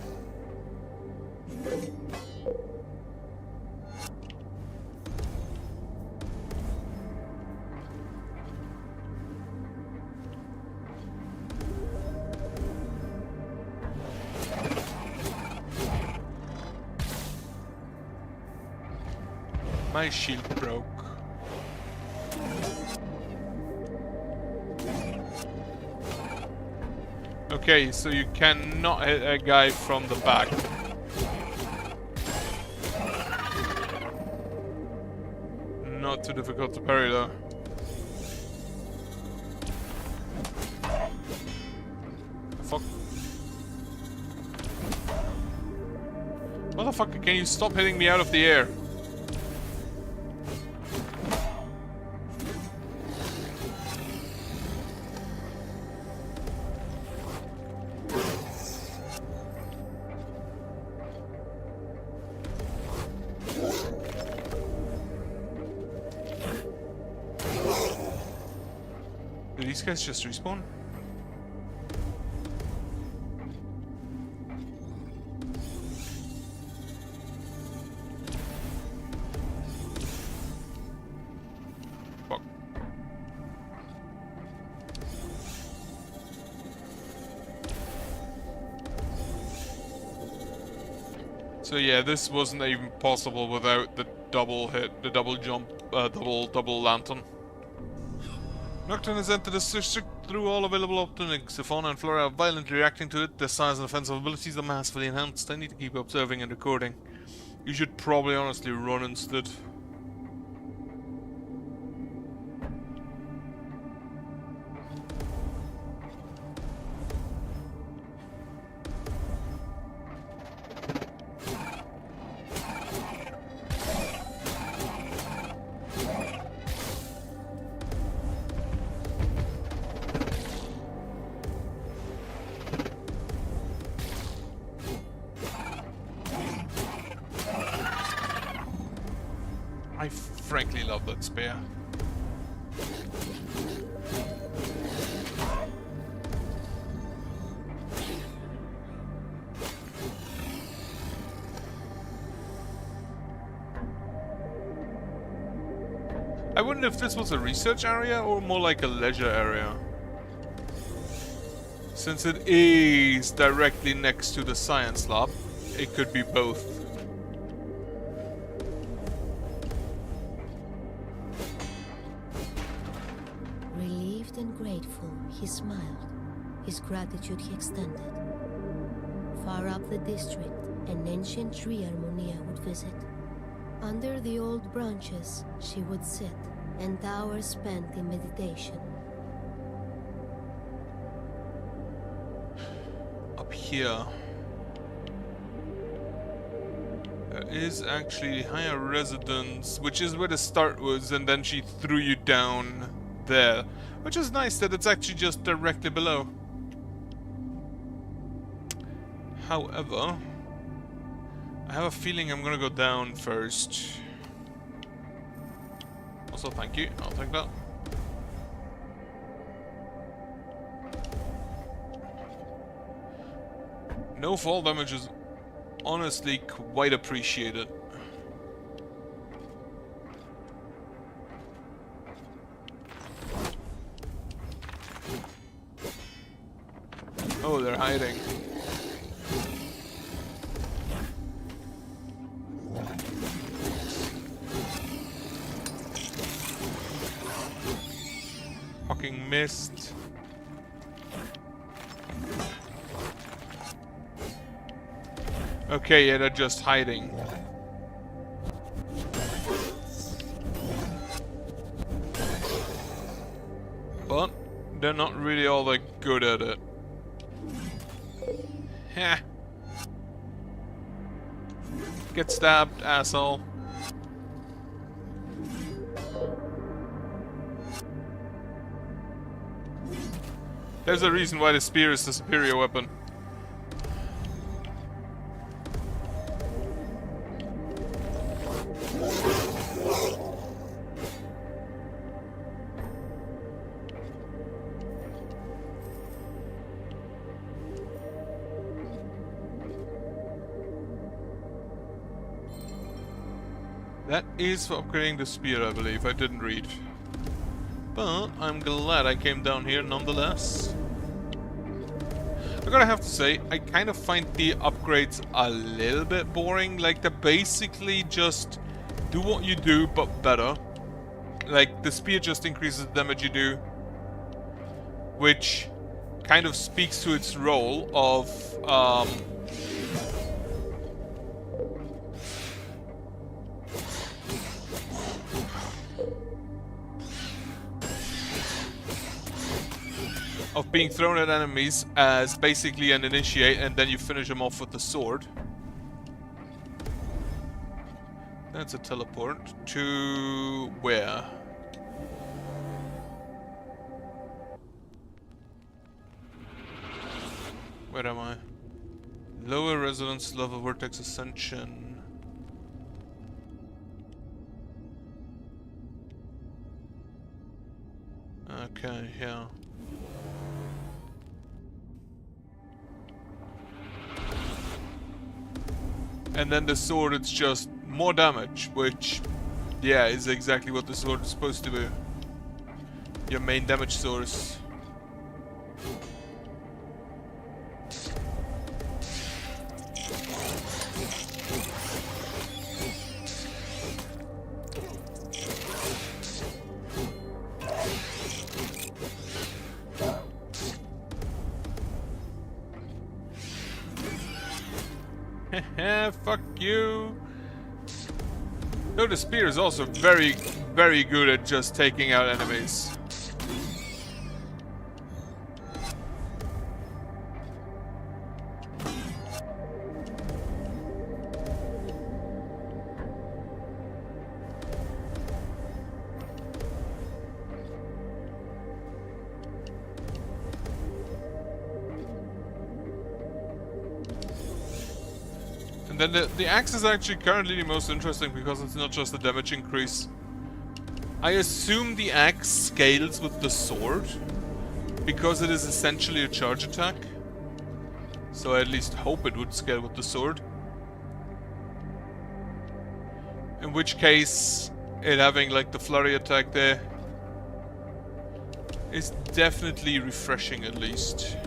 My shield broke. Okay, so you cannot hit a guy from the back. Not too difficult to parry though. Fuck. Motherfucker, can you stop hitting me out of the air? Did these guys just respawn? Fuck. So yeah, this wasn't even possible without the double hit, the double jump, double lantern. Nocturne has entered the district through all available openings. The fauna and flora are violently reacting to it. Their size and offensive abilities are massively enhanced. I need to keep observing and recording. You should probably honestly run instead. I frankly love that spear. I wonder if this was a research area or more like a leisure area. Since it is directly next to the science lab, it could be both. Relieved and grateful, he smiled. His gratitude he extended. Far up the district, an ancient tree Harmonia would visit. Under the old branches, she would sit, and hours spent in meditation. Up here, there is actually higher residence, which is where the start was, and then she threw you down there, which is nice that it's actually just directly below. However, I have a feeling I'm gonna go down first. Also, thank you. I'll take that. No fall damage is honestly quite appreciated. Oh, they're hiding. Fucking missed. Okay, yeah, they're just hiding. But they're not really all that good at it. Heh. Get stabbed, asshole. There's a reason why the spear is the superior weapon. That is for upgrading the spear, I believe. I didn't read. But I'm glad I came down here nonetheless. I gotta have to say, I kind of find the upgrades a little bit boring. Like, they basically just do what you do, but better. Like, the spear just increases the damage you do, which kind of speaks to its role of, being thrown at enemies as basically an initiate, and then you finish them off with the sword. That's a teleport to where? Where am I? Lower resonance level vortex ascension. Okay, yeah. And then the sword, it's just more damage, which, yeah, is exactly what the sword is supposed to be. Your main damage source. Fuck you. Though the spear is also very, very good at just taking out enemies. And then the axe is actually currently the most interesting because it's not just a damage increase. I assume the axe scales with the sword because it is essentially a charge attack. So I at least hope it would scale with the sword. In which case, it having like the flurry attack there is definitely refreshing at least.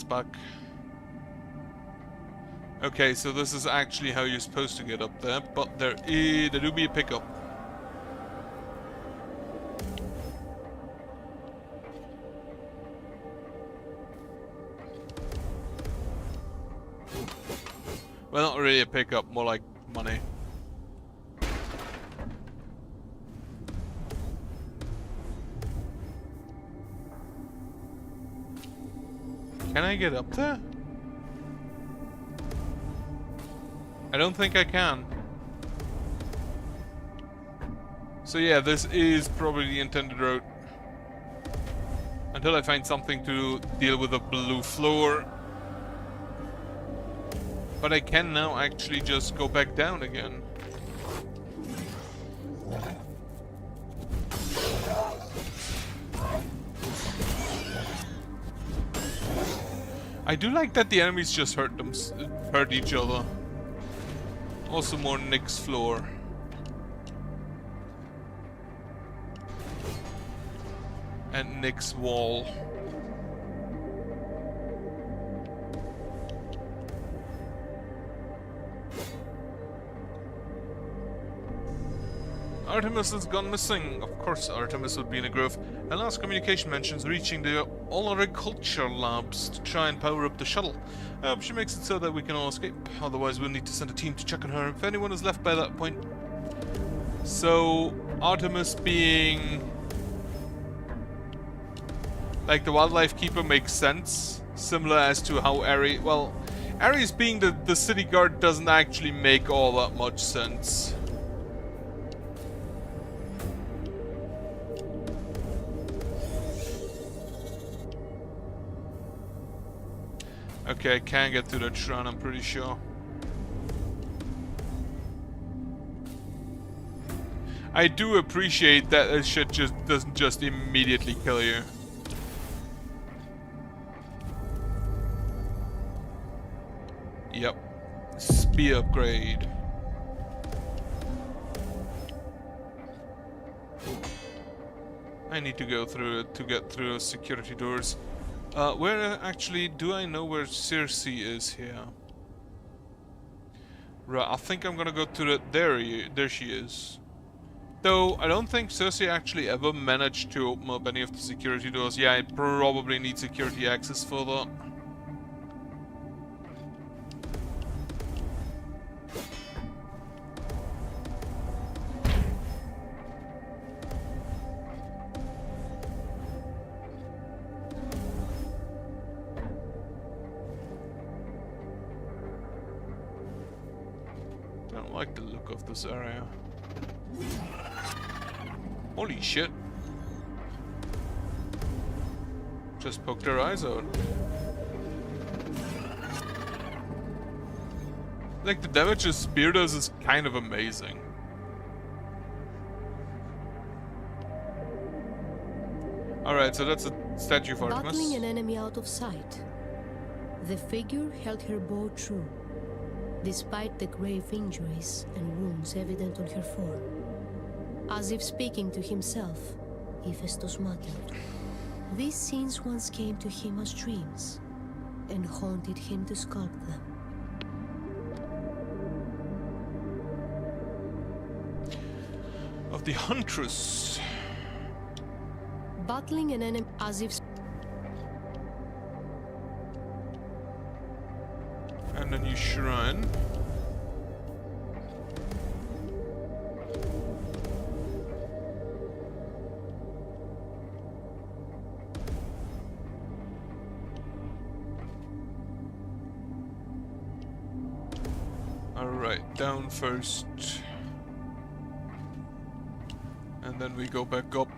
Back. Okay, so this is actually how you're supposed to get up there, but there do be a pickup. Well, not really a pickup, more like money. Can I get up there? I don't think I can. So yeah, this is probably the intended route. Until I find something to deal with the blue floor. But I can now actually just go back down again. I do like that the enemies just hurt each other. Also more Nick's floor. And Nick's wall. Artemis has gone missing. Of course Artemis would be in a grove. And last communication mentions reaching the Oloriculture labs to try and power up the shuttle. I hope she makes it so that we can all escape. Otherwise we'll need to send a team to check on her if anyone is left by that point. So Artemis being like the wildlife keeper makes sense. Similar as to how Ares... Well, Ares being the city guard doesn't actually make all that much sense. Okay, I can get through that shrine, I'm pretty sure. I do appreciate that this shit just doesn't just immediately kill you. Yep. Speed upgrade. I need to go through it to get through those security doors. Where actually do I know where Circe is here? Right, I think I'm gonna go to the there she is. Though I don't think Circe actually ever managed to open up any of the security doors. Yeah, I probably need security access for that. I don't like the look of this area. Holy shit. Just poked their eyes out. Like, the damage a spear does is kind of amazing. Alright, so that's a statue of Artemis. Battling an enemy out of sight, the figure held her bow true, despite the grave injuries and wounds evident on her form. As if speaking to himself, Hephaestus muttered, "These scenes once came to him as dreams, and haunted him to sculpt them." Of the Huntress. Battling an enemy as if... And a new shrine. Alright, down first. And then we go back up.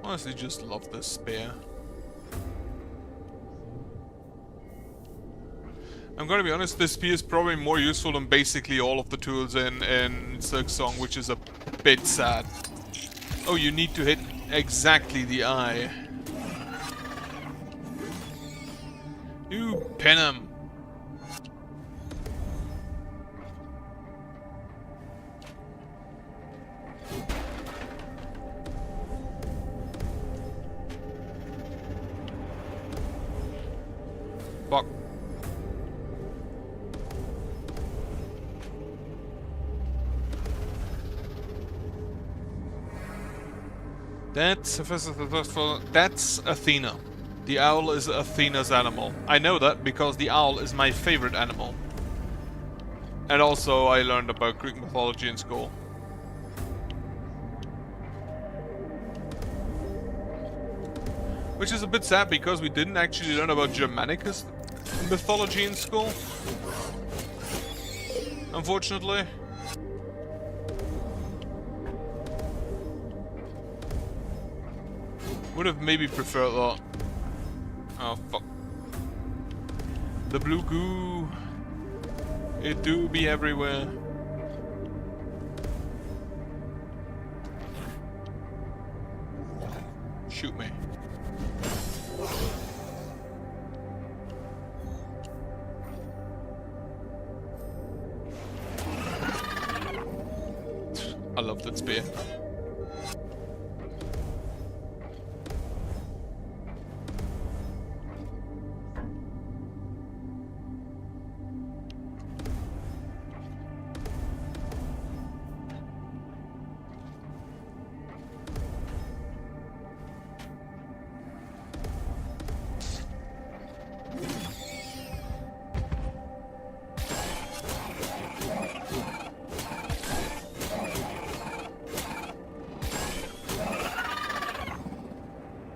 Honestly, just love this spear. I'm gonna be honest, this spear is probably more useful than basically all of the tools in Silksong, which is a bit sad. Oh, you need to hit exactly the eye. You pin him. Fuck. That's Athena. The owl is Athena's animal. I know that because the owl is my favorite animal. And also I learned about Greek mythology in school. Which is a bit sad because we didn't actually learn about Germanic mythology in school. Unfortunately. Would have maybe preferred that. Oh fuck. The blue goo. It do be everywhere. Shoot me. I love that spear.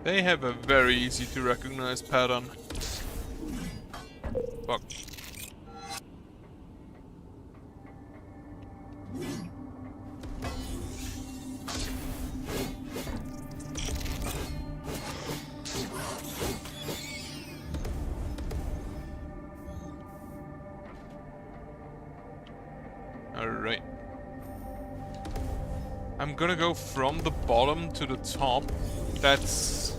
They have a very easy to recognize pattern. Fuck. Alright. I'm gonna go from the bottom to the top. That's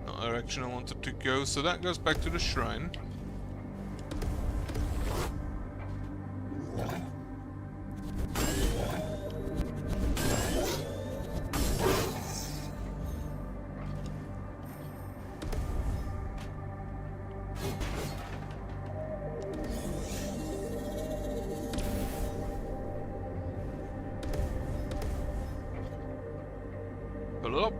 not the direction I wanted to go, so that goes back to the shrine. Pull it up.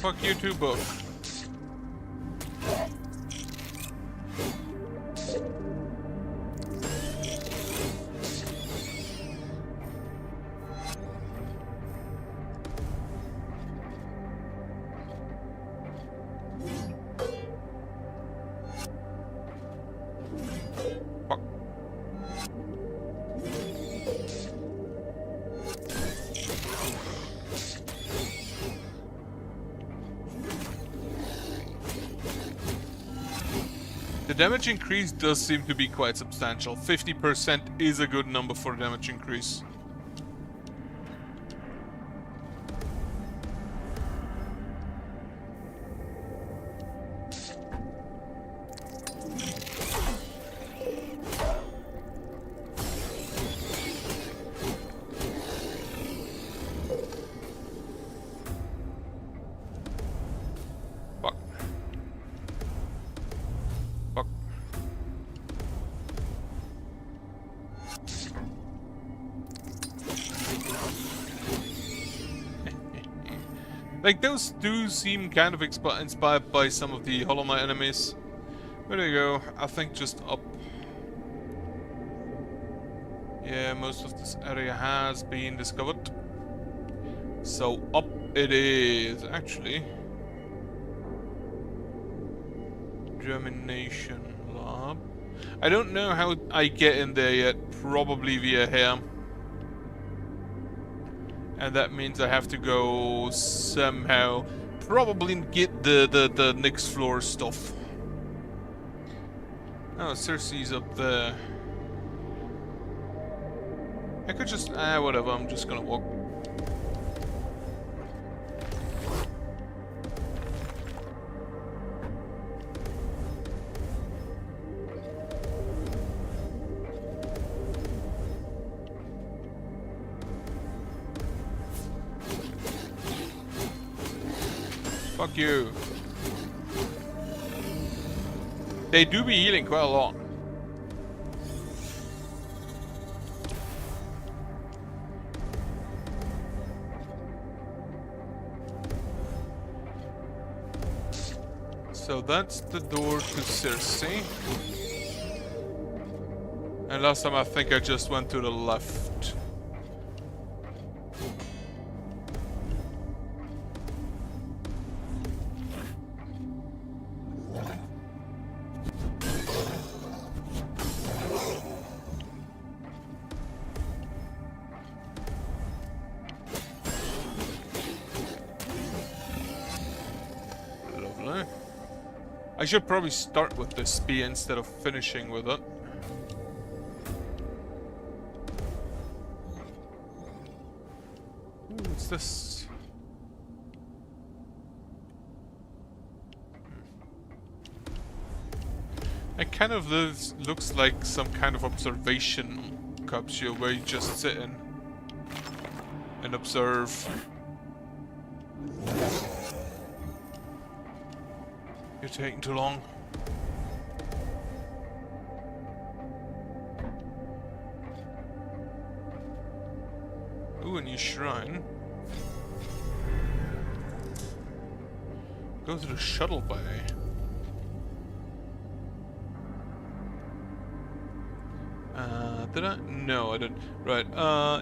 Fuck you too, book. Fuck. The damage increase does seem to be quite substantial. 50% is a good number for damage increase. Fuck. Fuck. Like, those do seem kind of inspired by some of the Hollow Knight enemies. Where do we go? I think just up. Yeah, most of this area has been discovered. So up it is, actually. Germination lab. I don't know how I get in there yet. Probably via here. And that means I have to go somehow. Probably get the next floor stuff. Oh, Cersei's up there. I could just... whatever, I'm just gonna walk. Fuck you. They do be healing quite a lot. So that's the door to Circe. And last time I think I just went to the left. Lovely. I should probably start with the spear instead of finishing with it. Ooh, what's this? It kind of looks like some kind of observation capsule where you just sit in and observe. You're taking too long. Ooh, a new shrine. Go to the shuttle bay. Did I? No, I didn't. Right,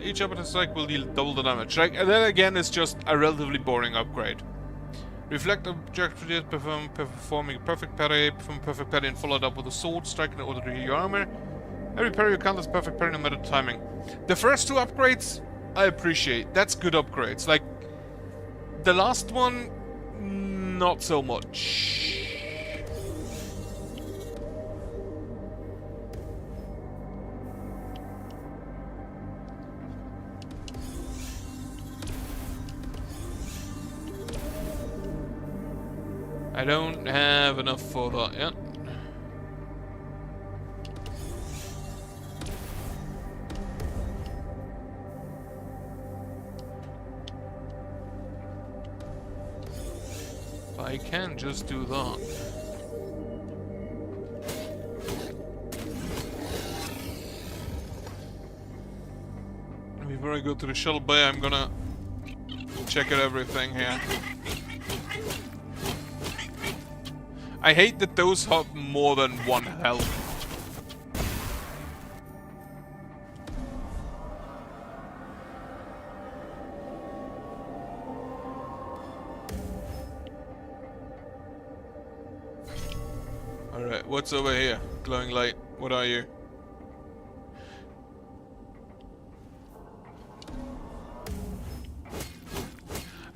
each upper strike will deal double the damage. Like, and that again is just a relatively boring upgrade. Reflect objectives, performing a perfect parry, perform a perfect parry and follow it up with a sword, striking in order to heal your armor. Every parry you count as perfect parry no matter timing. The first two upgrades, I appreciate. That's good upgrades. Like, the last one, not so much. I don't have enough for that yet. I can just do that. Before I go to the shuttle bay, I'm gonna check out everything here. I hate that those have more than one health. Alright, what's over here? Glowing light, what are you?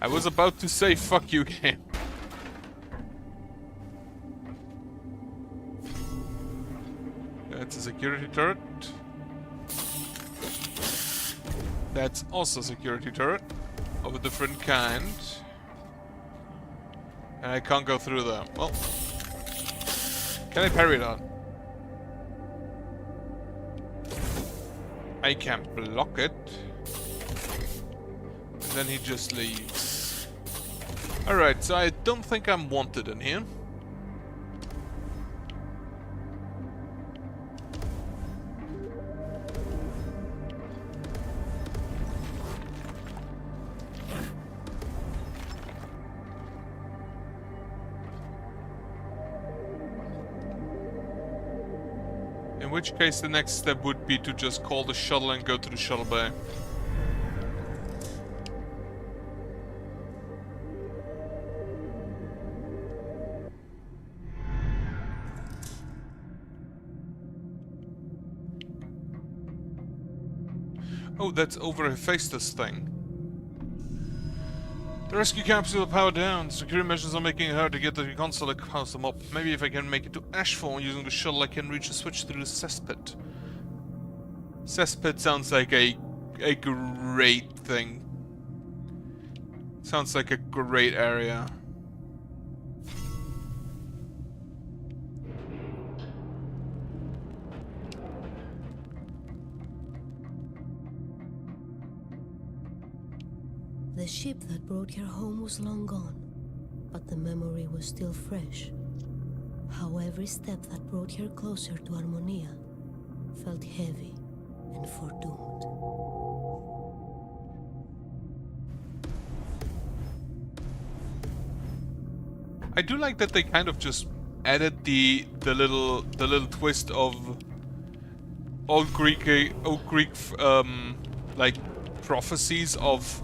I was about to say fuck you, game. That's a security turret. That's also a security turret of a different kind. And I can't go through them. Well, can I parry that? I can block it. And then he just leaves. Alright, so I don't think I'm wanted in here. In which case the next step would be to just call the shuttle and go to the shuttle bay. Oh, that's over Hephaestus thing. The rescue capsule powered down. Security measures are making it hard to get to the console and house them up. Maybe if I can make it to Ashfall using the shuttle, I can reach a switch through the cesspit. Cesspit sounds like a great thing. Sounds like a great area. The ship that brought her home was long gone, but the memory was still fresh. How every step that brought her closer to Harmonia felt heavy and foredoomed. I do like that they kind of just added the little twist of old Greek like prophecies of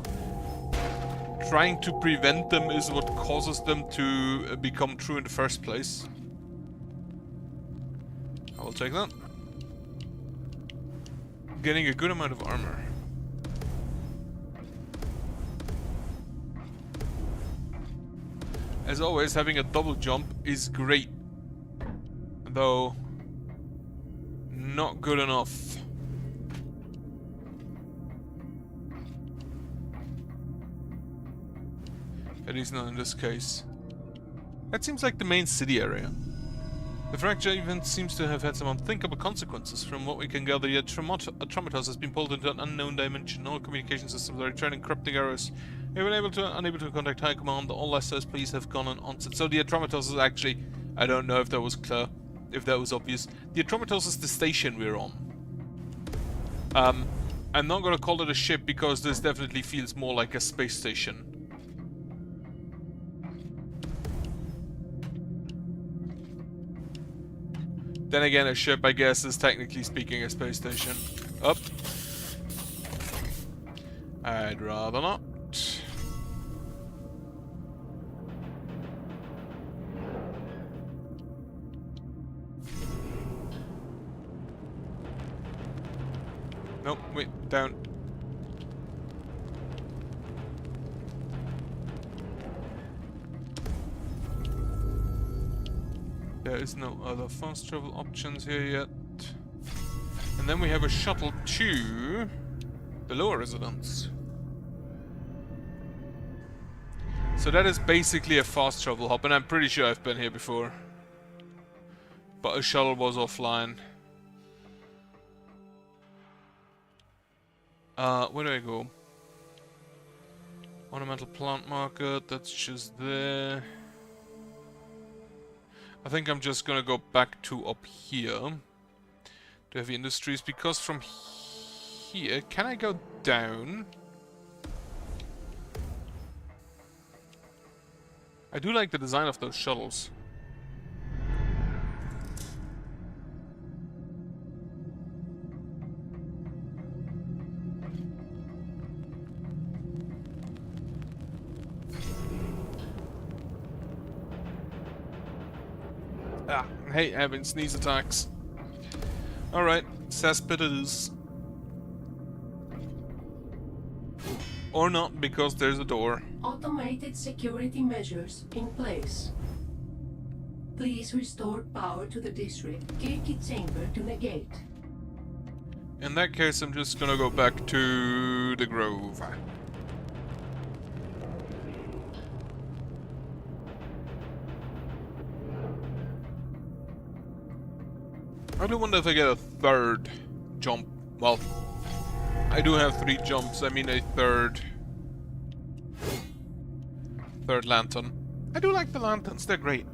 trying to prevent them is what causes them to become true in the first place. I will take that. Getting a good amount of armor. As always, having a double jump is great, though not good enough. At least not in this case. That seems like the main city area. The fracture event seems to have had some unthinkable consequences. From what we can gather, yet Traumatos has been pulled into an unknown dimension. All communication systems are returning corrupting errors. We've been unable to contact High Command. All Lessers please have gone on onset. So the Traumatos is actually... I don't know if that was clear, if that was obvious. The Traumatos is the station we're on. I'm not gonna call it a ship because this definitely feels more like a space station. Then again, a ship, I guess, is technically speaking a space station. Up. I'd rather not. Nope, wait, down. There is no other fast travel options here yet. And then we have a shuttle to the lower residence. So that is basically a fast travel hop, and I'm pretty sure I've been here before. But a shuttle was offline. Where do I go? Ornamental plant market, that's just there. I think I'm just gonna go back to up here to heavy industries, because from here, can I go down? I do like the design of those shuttles. Ah, I hate having sneeze attacks. Alright, cesspit it is. Or not, because there's a door. Automated security measures in place. Please restore power to the district. Kirky chamber to negate. In that case, I'm just gonna go back to the Grove. I do wonder if I get a third jump. Well, I do have 3 jumps. I mean a third lantern. I do like the lanterns. They're great.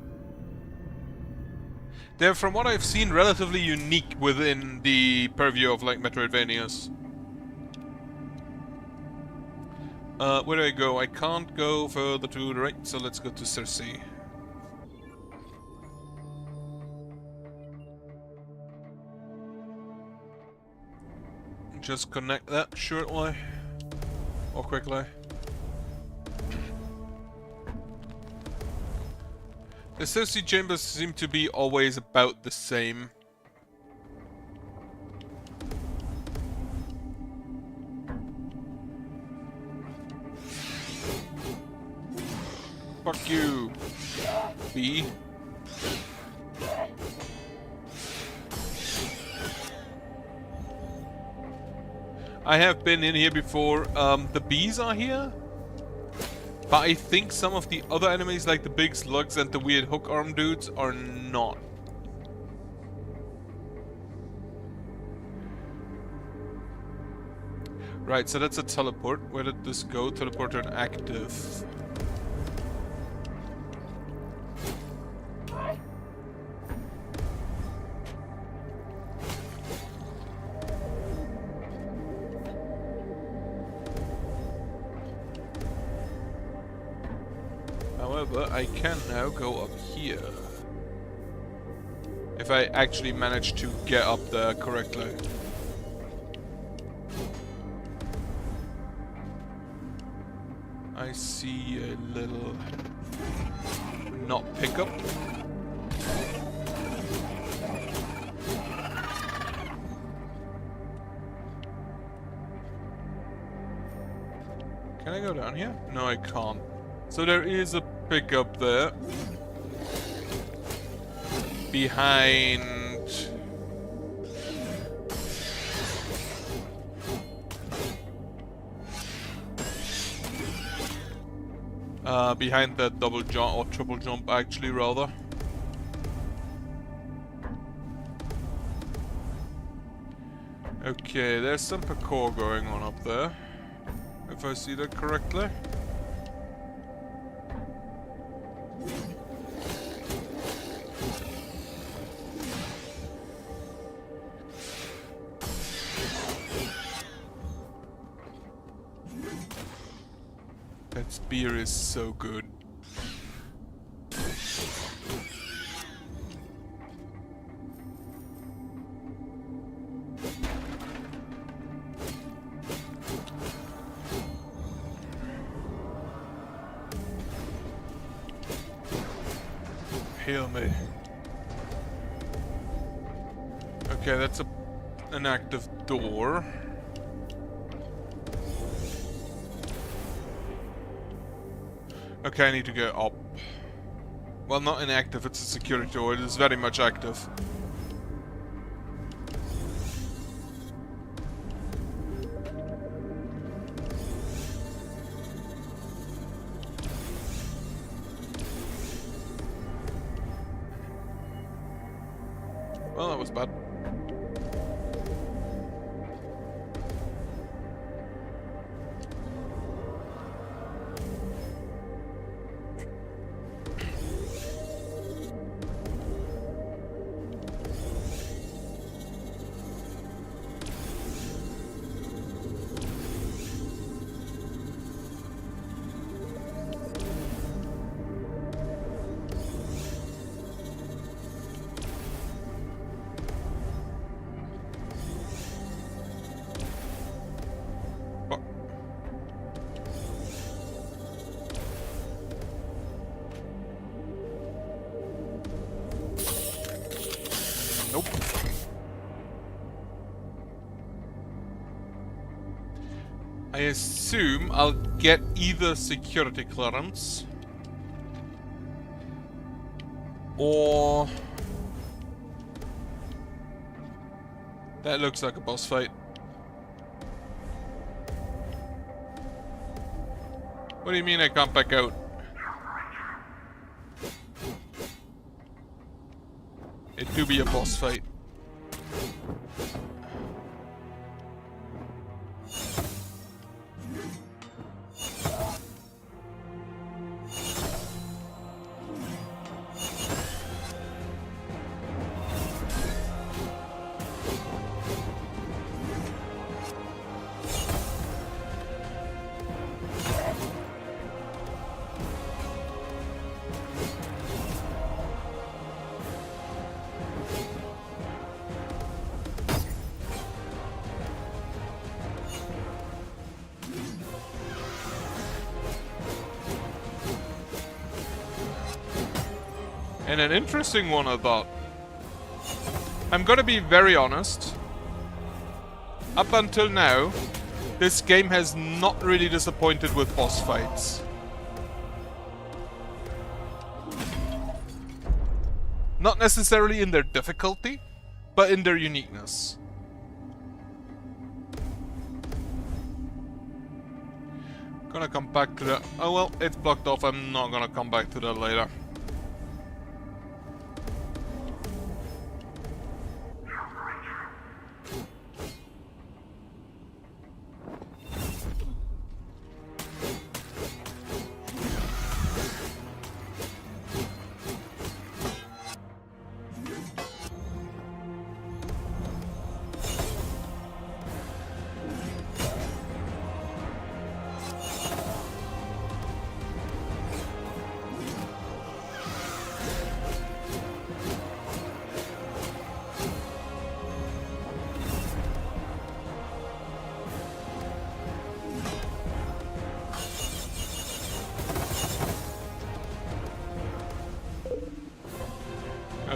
They're, from what I've seen, relatively unique within the purview of like Metroidvanias. Where do I go? I can't go further to the right, so let's go to Cersei. Just connect that shortly or quickly. The Cersei chambers seem to be always about the same. Fuck you, B. I have been in here before. The bees are here, but I think some of the other enemies, like the big slugs and the weird hook arm dudes, are not. Right, so that's a teleport. Where did this go? Teleporter active. However, I can now go up here. If I actually manage to get up there correctly. I see a little not pickup. Can I go down here? No, I can't. So there is a pickup there. Behind... behind that double jump, or triple jump actually, rather. Okay, there's some parkour going on up there. If I see that correctly. That spear is so good. Heal me. Okay, that's an active door. Okay, I need to go up. Well, not inactive, it's a security door. It is very much active. Well, that was bad. Nope. I assume I'll get either security clearance or... That looks like a boss fight. What do you mean I can't back out? It do be a boss fight. And an interesting one, I thought. I'm gonna be very honest. Up until now, this game has not really disappointed with boss fights. Not necessarily in their difficulty, but in their uniqueness. Gonna come back to that. Oh well, it's blocked off. I'm not gonna come back to that later.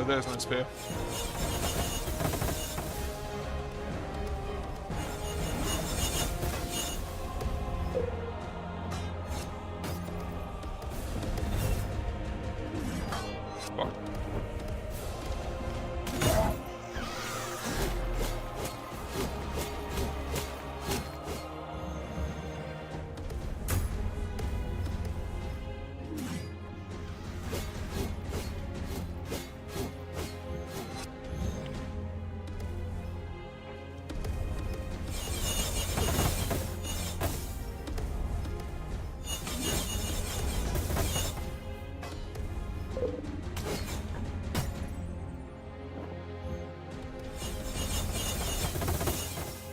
there's my spear. Fuck.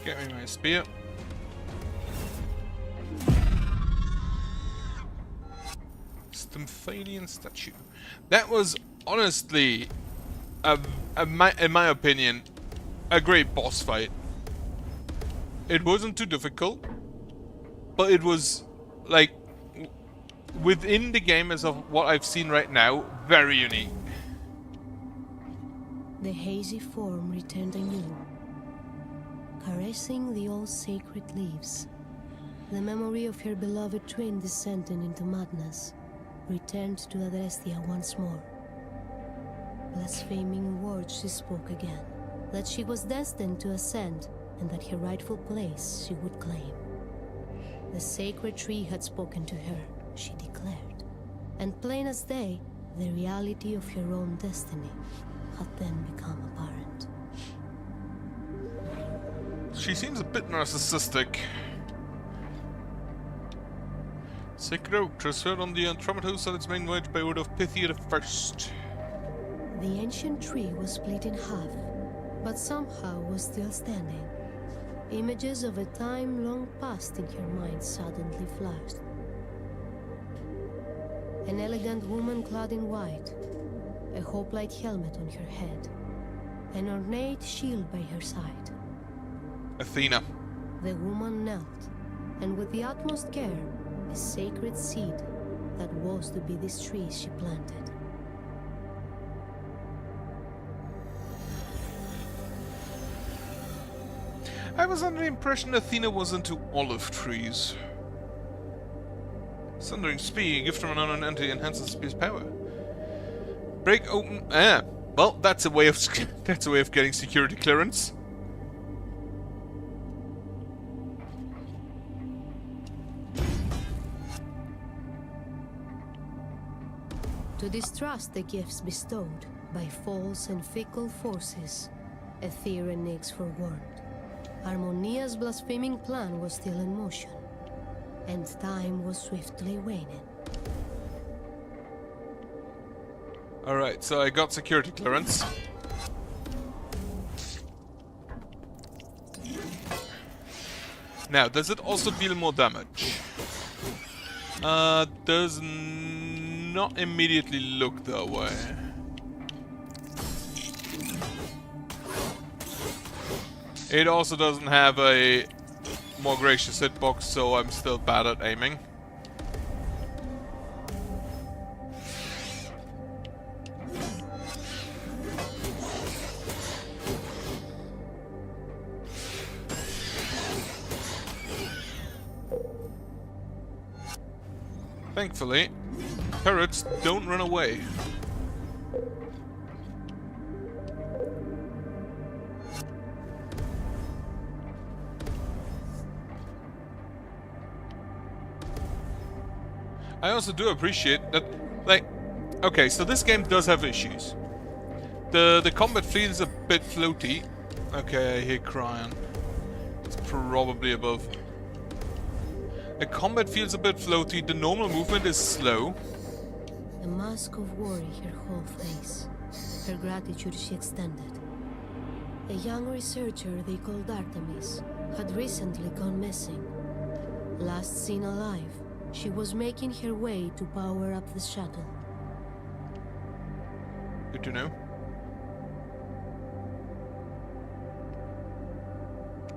Get me my spear. Stymphalian statue. That was honestly, in my opinion, a great boss fight. It wasn't too difficult, but it was like within the game as of what I've seen right now, very unique. The hazy form returned anew, caressing the old sacred leaves. The memory of her beloved twin descending into madness returned to Adrestia once more. Blaspheming words she spoke again, that she was destined to ascend and that her rightful place she would claim. The sacred tree had spoken to her, she declared, and plain as day, the reality of her own destiny had then become apparent. She seems a bit narcissistic. Sacred Oak, transferred on the Andromedos at its main voyage by order of Pythia the First. The ancient tree was split in half, but somehow was still standing. Images of a time long past in her mind suddenly flashed. An elegant woman clad in white, a hoplite helmet on her head, an ornate shield by her side. Athena. The woman knelt, and with the utmost care, a sacred seed that was to be this tree she planted. I was under the impression Athena was into olive trees. Sundering speed, gift from an unknown entity enhances the spear's power. Break open. Well, that's a way of that's a way of getting security clearance. To distrust the gifts bestowed by false and fickle forces, Aether and Nyx forewarned. Harmonia's blaspheming plan was still in motion, and time was swiftly waning. Alright, so I got security clearance. Now, does it also deal more damage? Does not immediately look that way. It also doesn't have a more gracious hitbox, so I'm still bad at aiming. Thankfully, turrets don't run away. I also do appreciate that, like, okay, so this game does have issues. The combat fleet is a bit floaty. Okay, I hear crying. It's probably above. The combat feels a bit floaty, the normal movement is slow. A mask of worry her whole face. Her gratitude she extended. A young researcher they called Artemis had recently gone missing. Last seen alive, she was making her way to power up the shuttle. Good to know.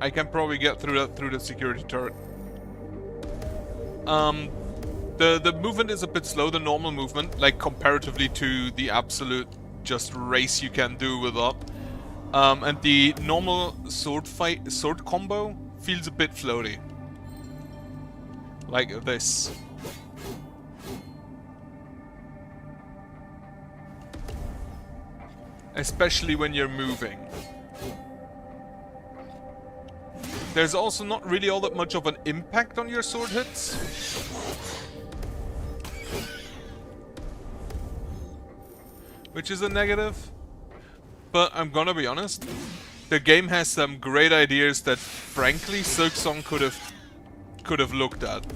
I can probably get through the security turret. The movement is a bit slow, the normal movement, like comparatively to the absolute just race you can do with that. And the normal sword combo feels a bit floaty. Like this. Especially when you're moving. There's also not really all that much of an impact on your sword hits. Which is a negative. But I'm gonna be honest. The game has some great ideas that frankly Silksong could have looked at.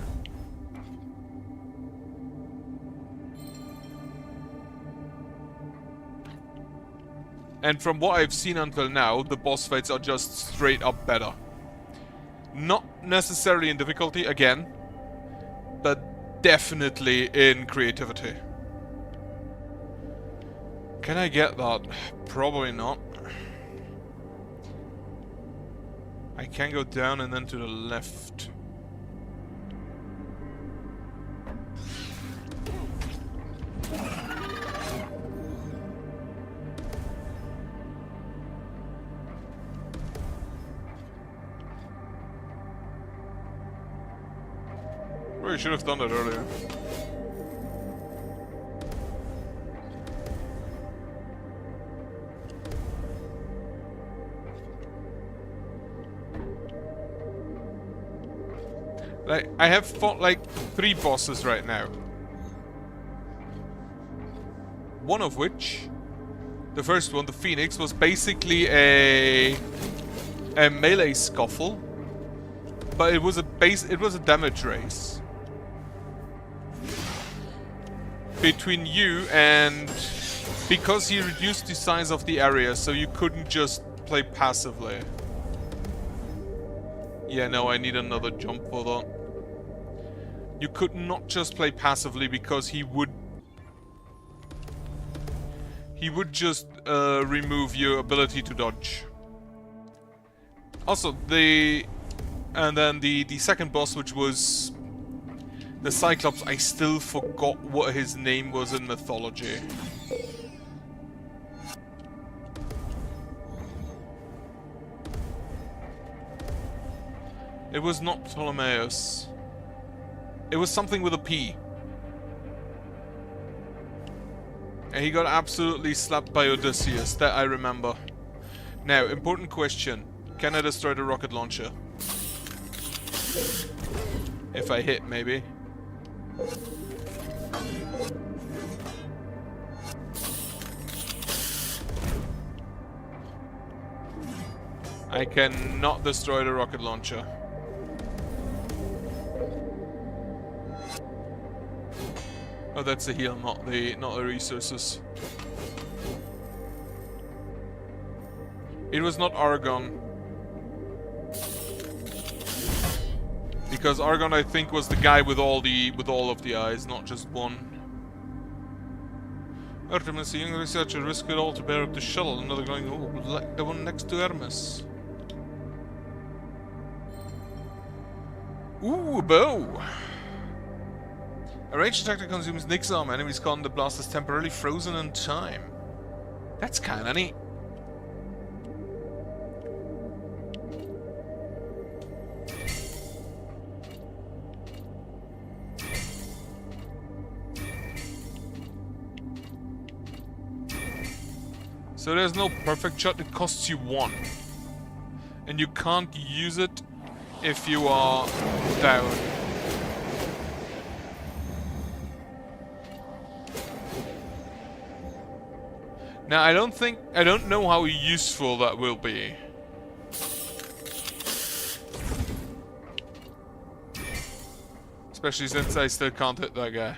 And from what I've seen until now, the boss fights are just straight up better. Not necessarily in difficulty, again, but definitely in creativity. Can I get that? Probably not. I can go down and then to the left. Really should have done that earlier. Like, I have fought like 3 bosses right now. One of which, the first one, the Phoenix, was basically a melee scuffle, but it was a damage race between you and, because he reduced the size of the area, so you couldn't just play passively. Yeah, no, I need another jump for that. You could not just play passively because he would just remove your ability to dodge. Also, and then the second boss, which was the Cyclops, I still forgot what his name was in mythology. It was not Ptolemaeus. It was something with a P. And he got absolutely slapped by Odysseus, that I remember. Now, important question. Can I destroy the rocket launcher? If I hit, maybe. I cannot destroy the rocket launcher. Oh, that's the heal, not the resources. It was not Argon. Because Argon, I think, was the guy with all of the eyes, not just one. Artemis, a young researcher, risked it all to bear up the shuttle. Another going, oh, like the one next to Hermes. Ooh, a bow! A ranged attack that consumes Nick's arm. Enemies caught in the blast is temporarily frozen in time. That's kinda neat. So there's no perfect shot, it costs you 1. And you can't use it if you are down. Now, I don't know how useful that will be. Especially since I still can't hit that guy.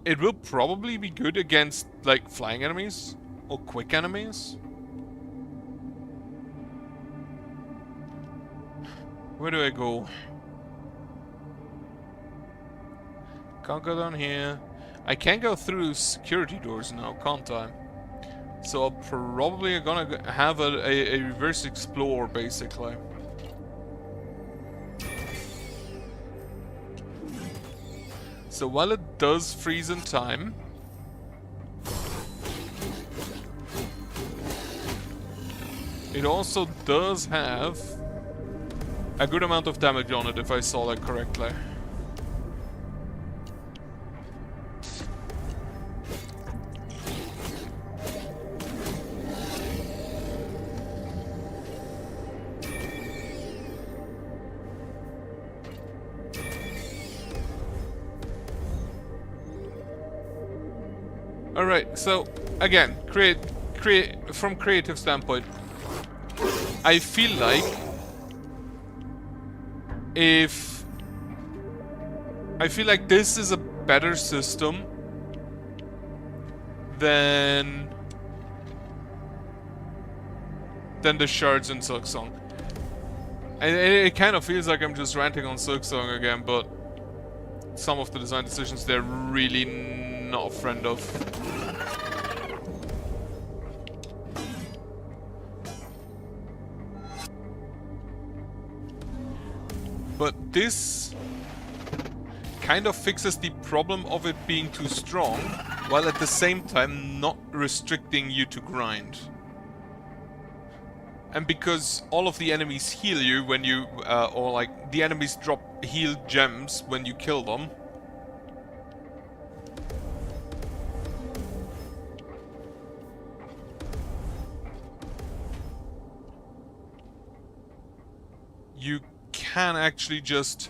It will probably be good against, like, flying enemies or quick enemies. Where do I go? Can't go down here. I can go through security doors now, can't I? So I'm probably gonna have a reverse explore, basically. So while it does freeze in time. It also does have a good amount of damage on it, if I saw that correctly. Alright, so again, from creative standpoint, I feel like this is a better system than the shards in Silksong. And it kind of feels like I'm just ranting on Silksong again, but some of the design decisions they're really not a friend of. But this kind of fixes the problem of it being too strong, while at the same time not restricting you to grind. And because all of the enemies heal you when you, or like, the enemies drop heal gems when you kill them. You can actually just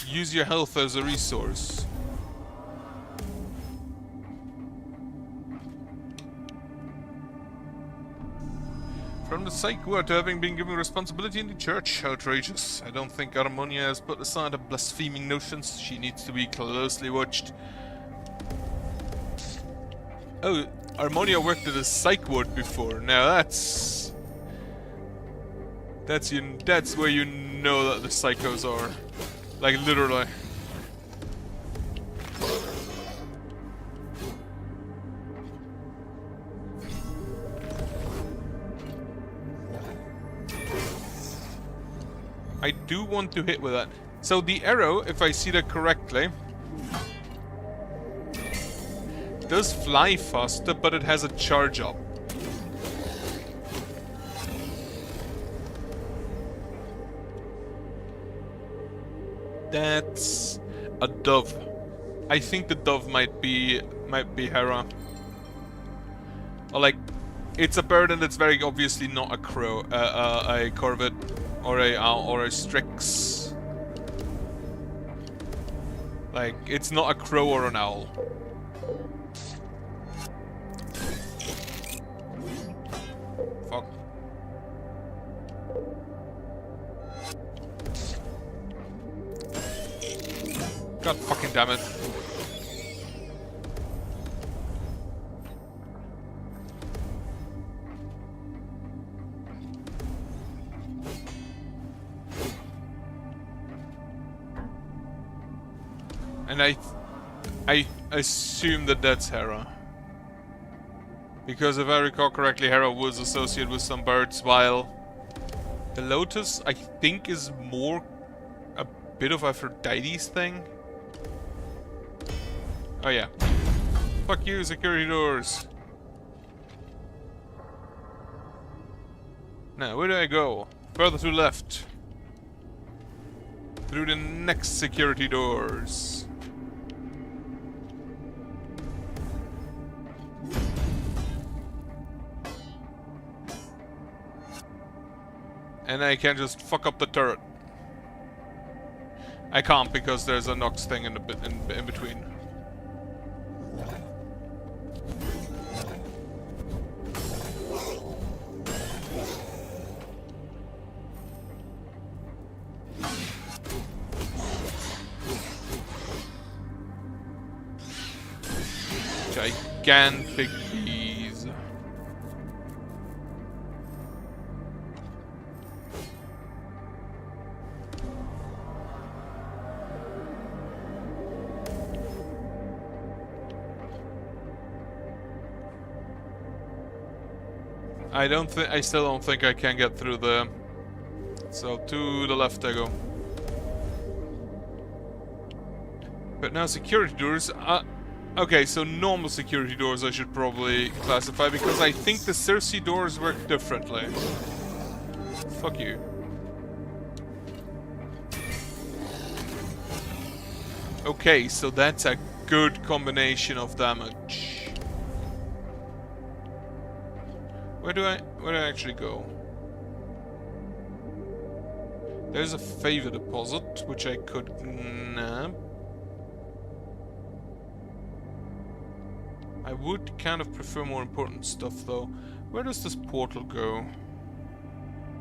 use your health as a resource. From the psych ward to having been given responsibility in the church. Outrageous. I don't think Harmonia has put aside her blaspheming notions. She needs to be closely watched. Oh, Harmonia worked at a psych ward before. Now that's where you know that the psychos are. Like, literally. I do want to hit with that. So the arrow, if I see that correctly, does fly faster, but it has a charge up. That's a dove. I think the dove might be Hera. Or like, it's a bird and it's very obviously not a crow, a corvid or a strix. Like, it's not a crow or an owl. Fuck. God fucking damn it. And I assume that that's Hera. Because if I recall correctly, Hera was associated with some birds, while the Lotus, I think, is more a bit of Aphrodite's thing. Oh yeah. Fuck you, security doors. Now, where do I go? Further to left. Through the next security doors. And I can just fuck up the turret. I can't because there's a Nox thing in between. Gigantic bees. I still don't think I can get through the... So to the left I go. But now security doors. Okay, so normal security doors I should probably classify because I think the Circe doors work differently. Fuck you. Okay, so that's a good combination of damage. Where do I actually go? There's a favor deposit, which I could nab. I would kind of prefer more important stuff though. Where does this portal go?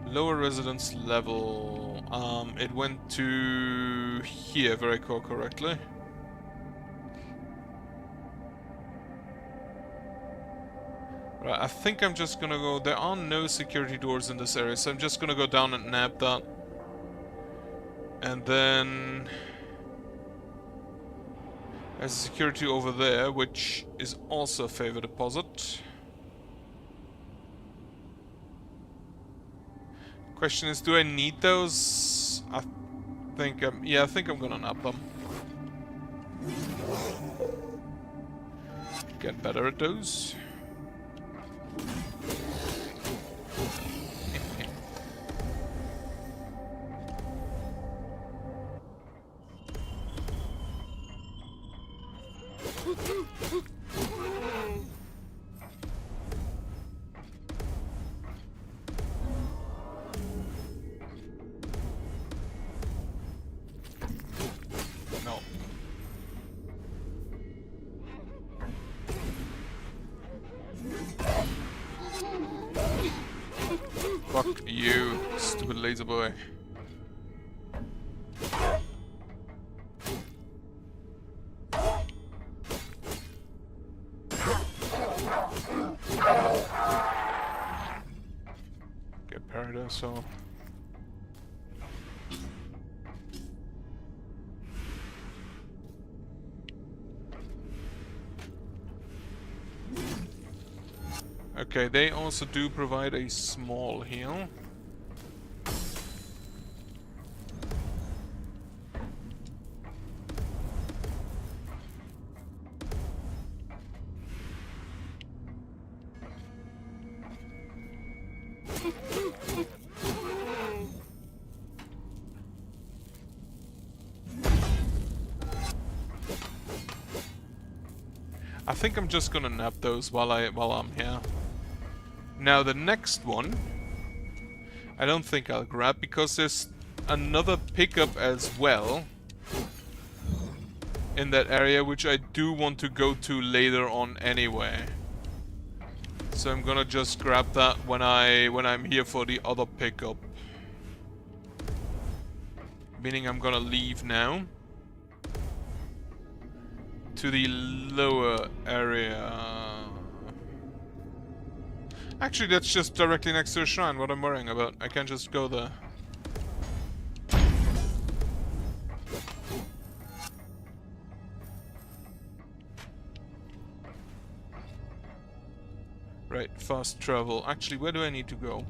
Lower residence level. It went to here, if I recall correctly. Right, I think I'm just gonna go. There are no security doors in this area, so I'm just gonna go down and nab that. And then there's a security over there, which is also a favor deposit. Question is, do I need those? I think I'm gonna nab them. Get better at those. No. Fuck you, stupid laser boy. Get paradise off. Okay, they also do provide a small heal. I think I'm just gonna nab those while I'm here. Now the next one, I don't think I'll grab because there's another pickup as well in that area, which I do want to go to later on anyway. So I'm gonna just grab that when I'm here for the other pickup. Meaning I'm gonna leave now to the lower area. Actually, that's just directly next to the shrine, what I'm worrying about. I can just go there. Right, fast travel. Actually, where do I need to go?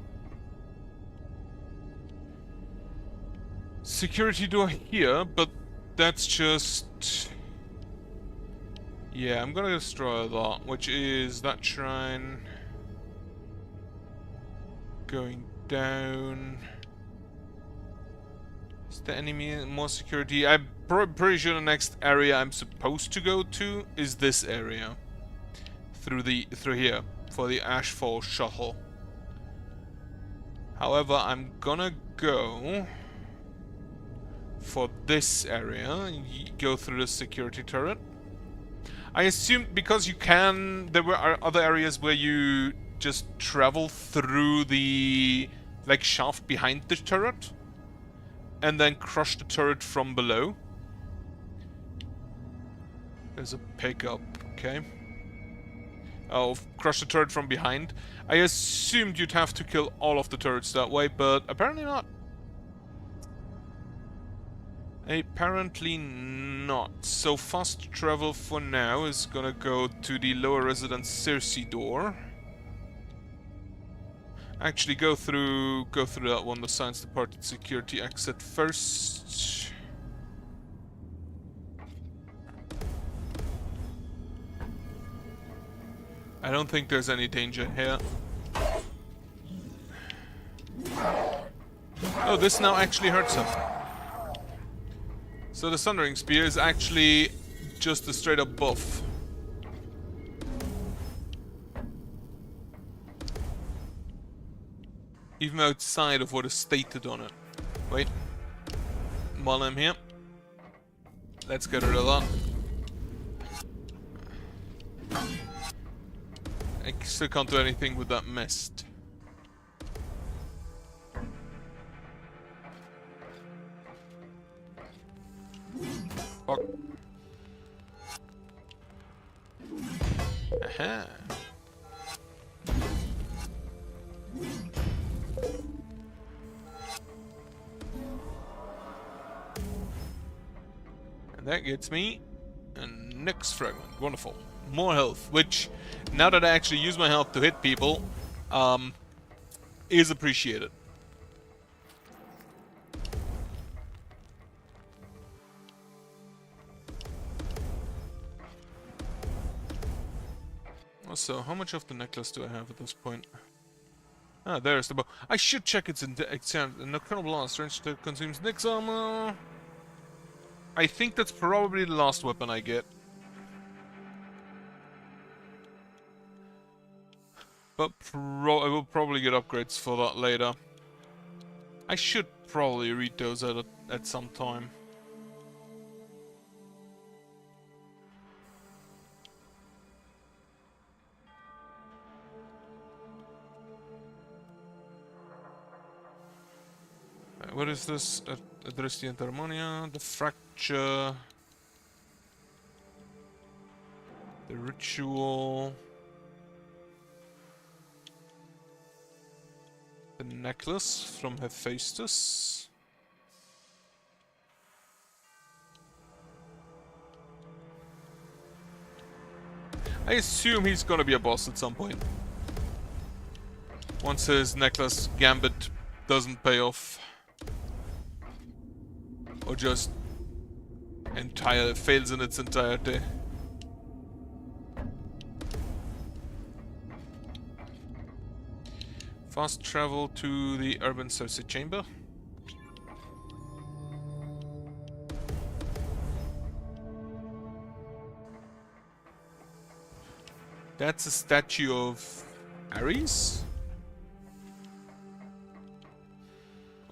Security door here, but that's just... Yeah, I'm gonna destroy that, which is that shrine. Going down. Is there any more security? I'm pretty sure the next area I'm supposed to go to is this area. Through here for the Ashfall shuttle. However, I'm gonna go for this area. Go through the security turret. I assume because you can, there were other areas where you just travel through the like shaft behind the turret and then crush the turret from below. There's a pickup, okay. Oh, crush the turret from behind. I assumed you'd have to kill all of the turrets that way, but apparently not. Apparently not. So fast travel for now is gonna go to the lower residence Circe door. Actually, go through that one, the science department security exit first. I don't think there's any danger here. Oh, this now actually hurts him. So the Sundering Spear is actually just a straight up buff. Even outside of what is stated on it. Wait. While I'm here, let's get rid of that. I still can't do anything with that mist. Fuck. Aha. And that gets me a Nyx fragment. Wonderful. More health, which, now that I actually use my health to hit people, is appreciated. Also, how much of the necklace do I have at this point? Ah, there's the bow. I should check its Nocturnal Blast, range that consumes Nyx armor. I think that's probably the last weapon I get. But I will probably get upgrades for that later. I should probably read those at some time. What is this? Address the Harmonia, the Fracture, the Ritual, the Necklace from Hephaestus. I assume he's gonna be a boss at some point. Once his Necklace Gambit doesn't pay off. Or just fails in its entirety. Fast travel to the Urban Cersei Chamber. That's a statue of Ares?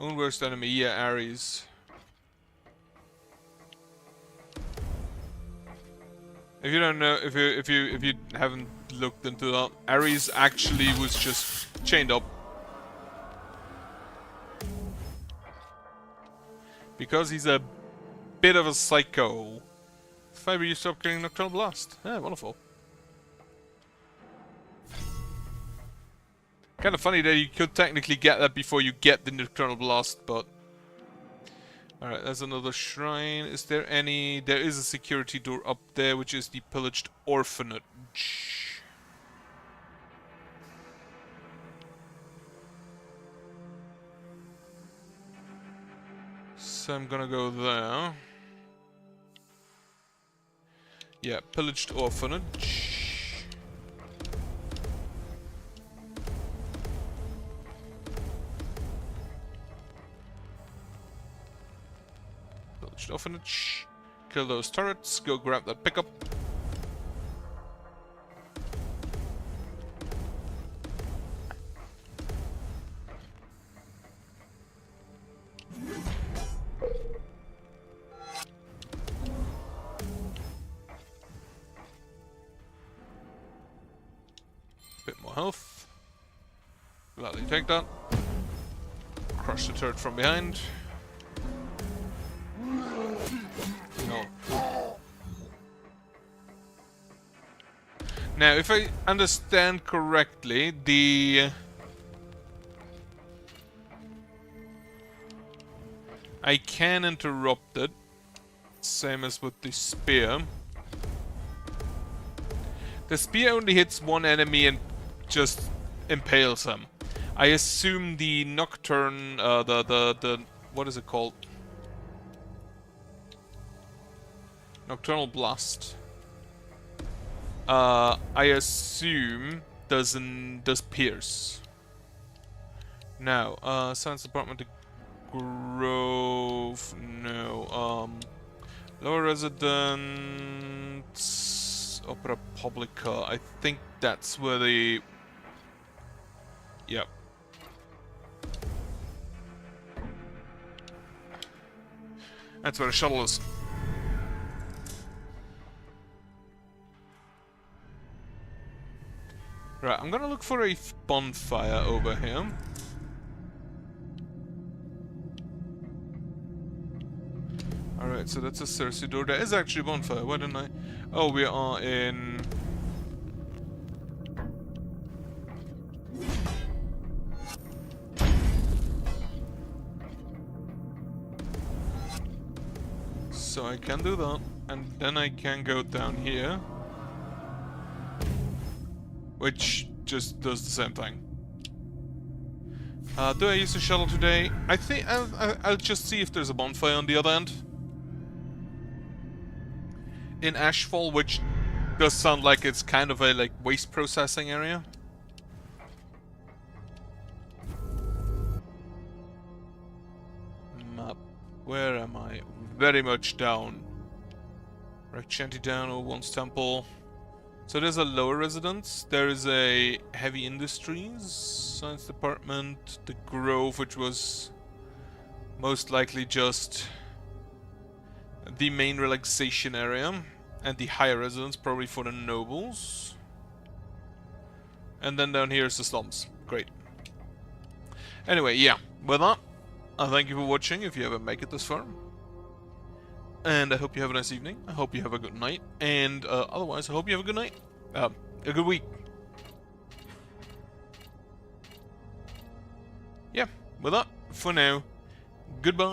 Own worst enemy, yeah, Ares. If you don't know, if you haven't looked into that, Ares actually was just chained up because he's a bit of a psycho. Fiber, you stop getting Nocturnal Blast. Yeah, wonderful. Kind of funny that you could technically get that before you get the Nocturnal Blast, but... Alright, there's another shrine. Is there any... There is a security door up there, which is the Pillaged Orphanage. So I'm gonna go there. Yeah, Pillaged Orphanage. Orphanage. Kill those turrets. Go grab that pickup. Bit more health. Gladly take that. Crush the turret from behind. Now, if I understand correctly, I can interrupt it, same as with the spear. The spear only hits one enemy and just impales him. I assume the Nocturne, what is it called? Nocturnal Blast I assume does Pierce. Now, science department to Grove. No. Lower residence. Opera Publica. I think that's where the. Yep. That's where the shuttle is. Right, I'm gonna look for a bonfire over here. Alright, so that's a Cersei door. There is actually a bonfire. Why didn't I? Oh, we are in. So I can do that, and then I can go down here, which just does the same thing. Do I use the shuttle today? I think I'll just see if there's a bonfire on the other end. In Ashfall, which does sound like it's kind of a like waste processing area. Map. Where am I? Very much down. Right, Shanty down, Old One's Temple. So there's a lower residence. There is a heavy industries, science department, the Grove, which was most likely just the main relaxation area, and the higher residence probably for the nobles. And then down here is the slums. Great. Anyway, yeah. With that, I thank you for watching if you ever make it this far. And I hope you have a nice evening. I hope you have a good night. And otherwise, I hope you have a good night. A good week. Yeah, with that, for now, goodbye.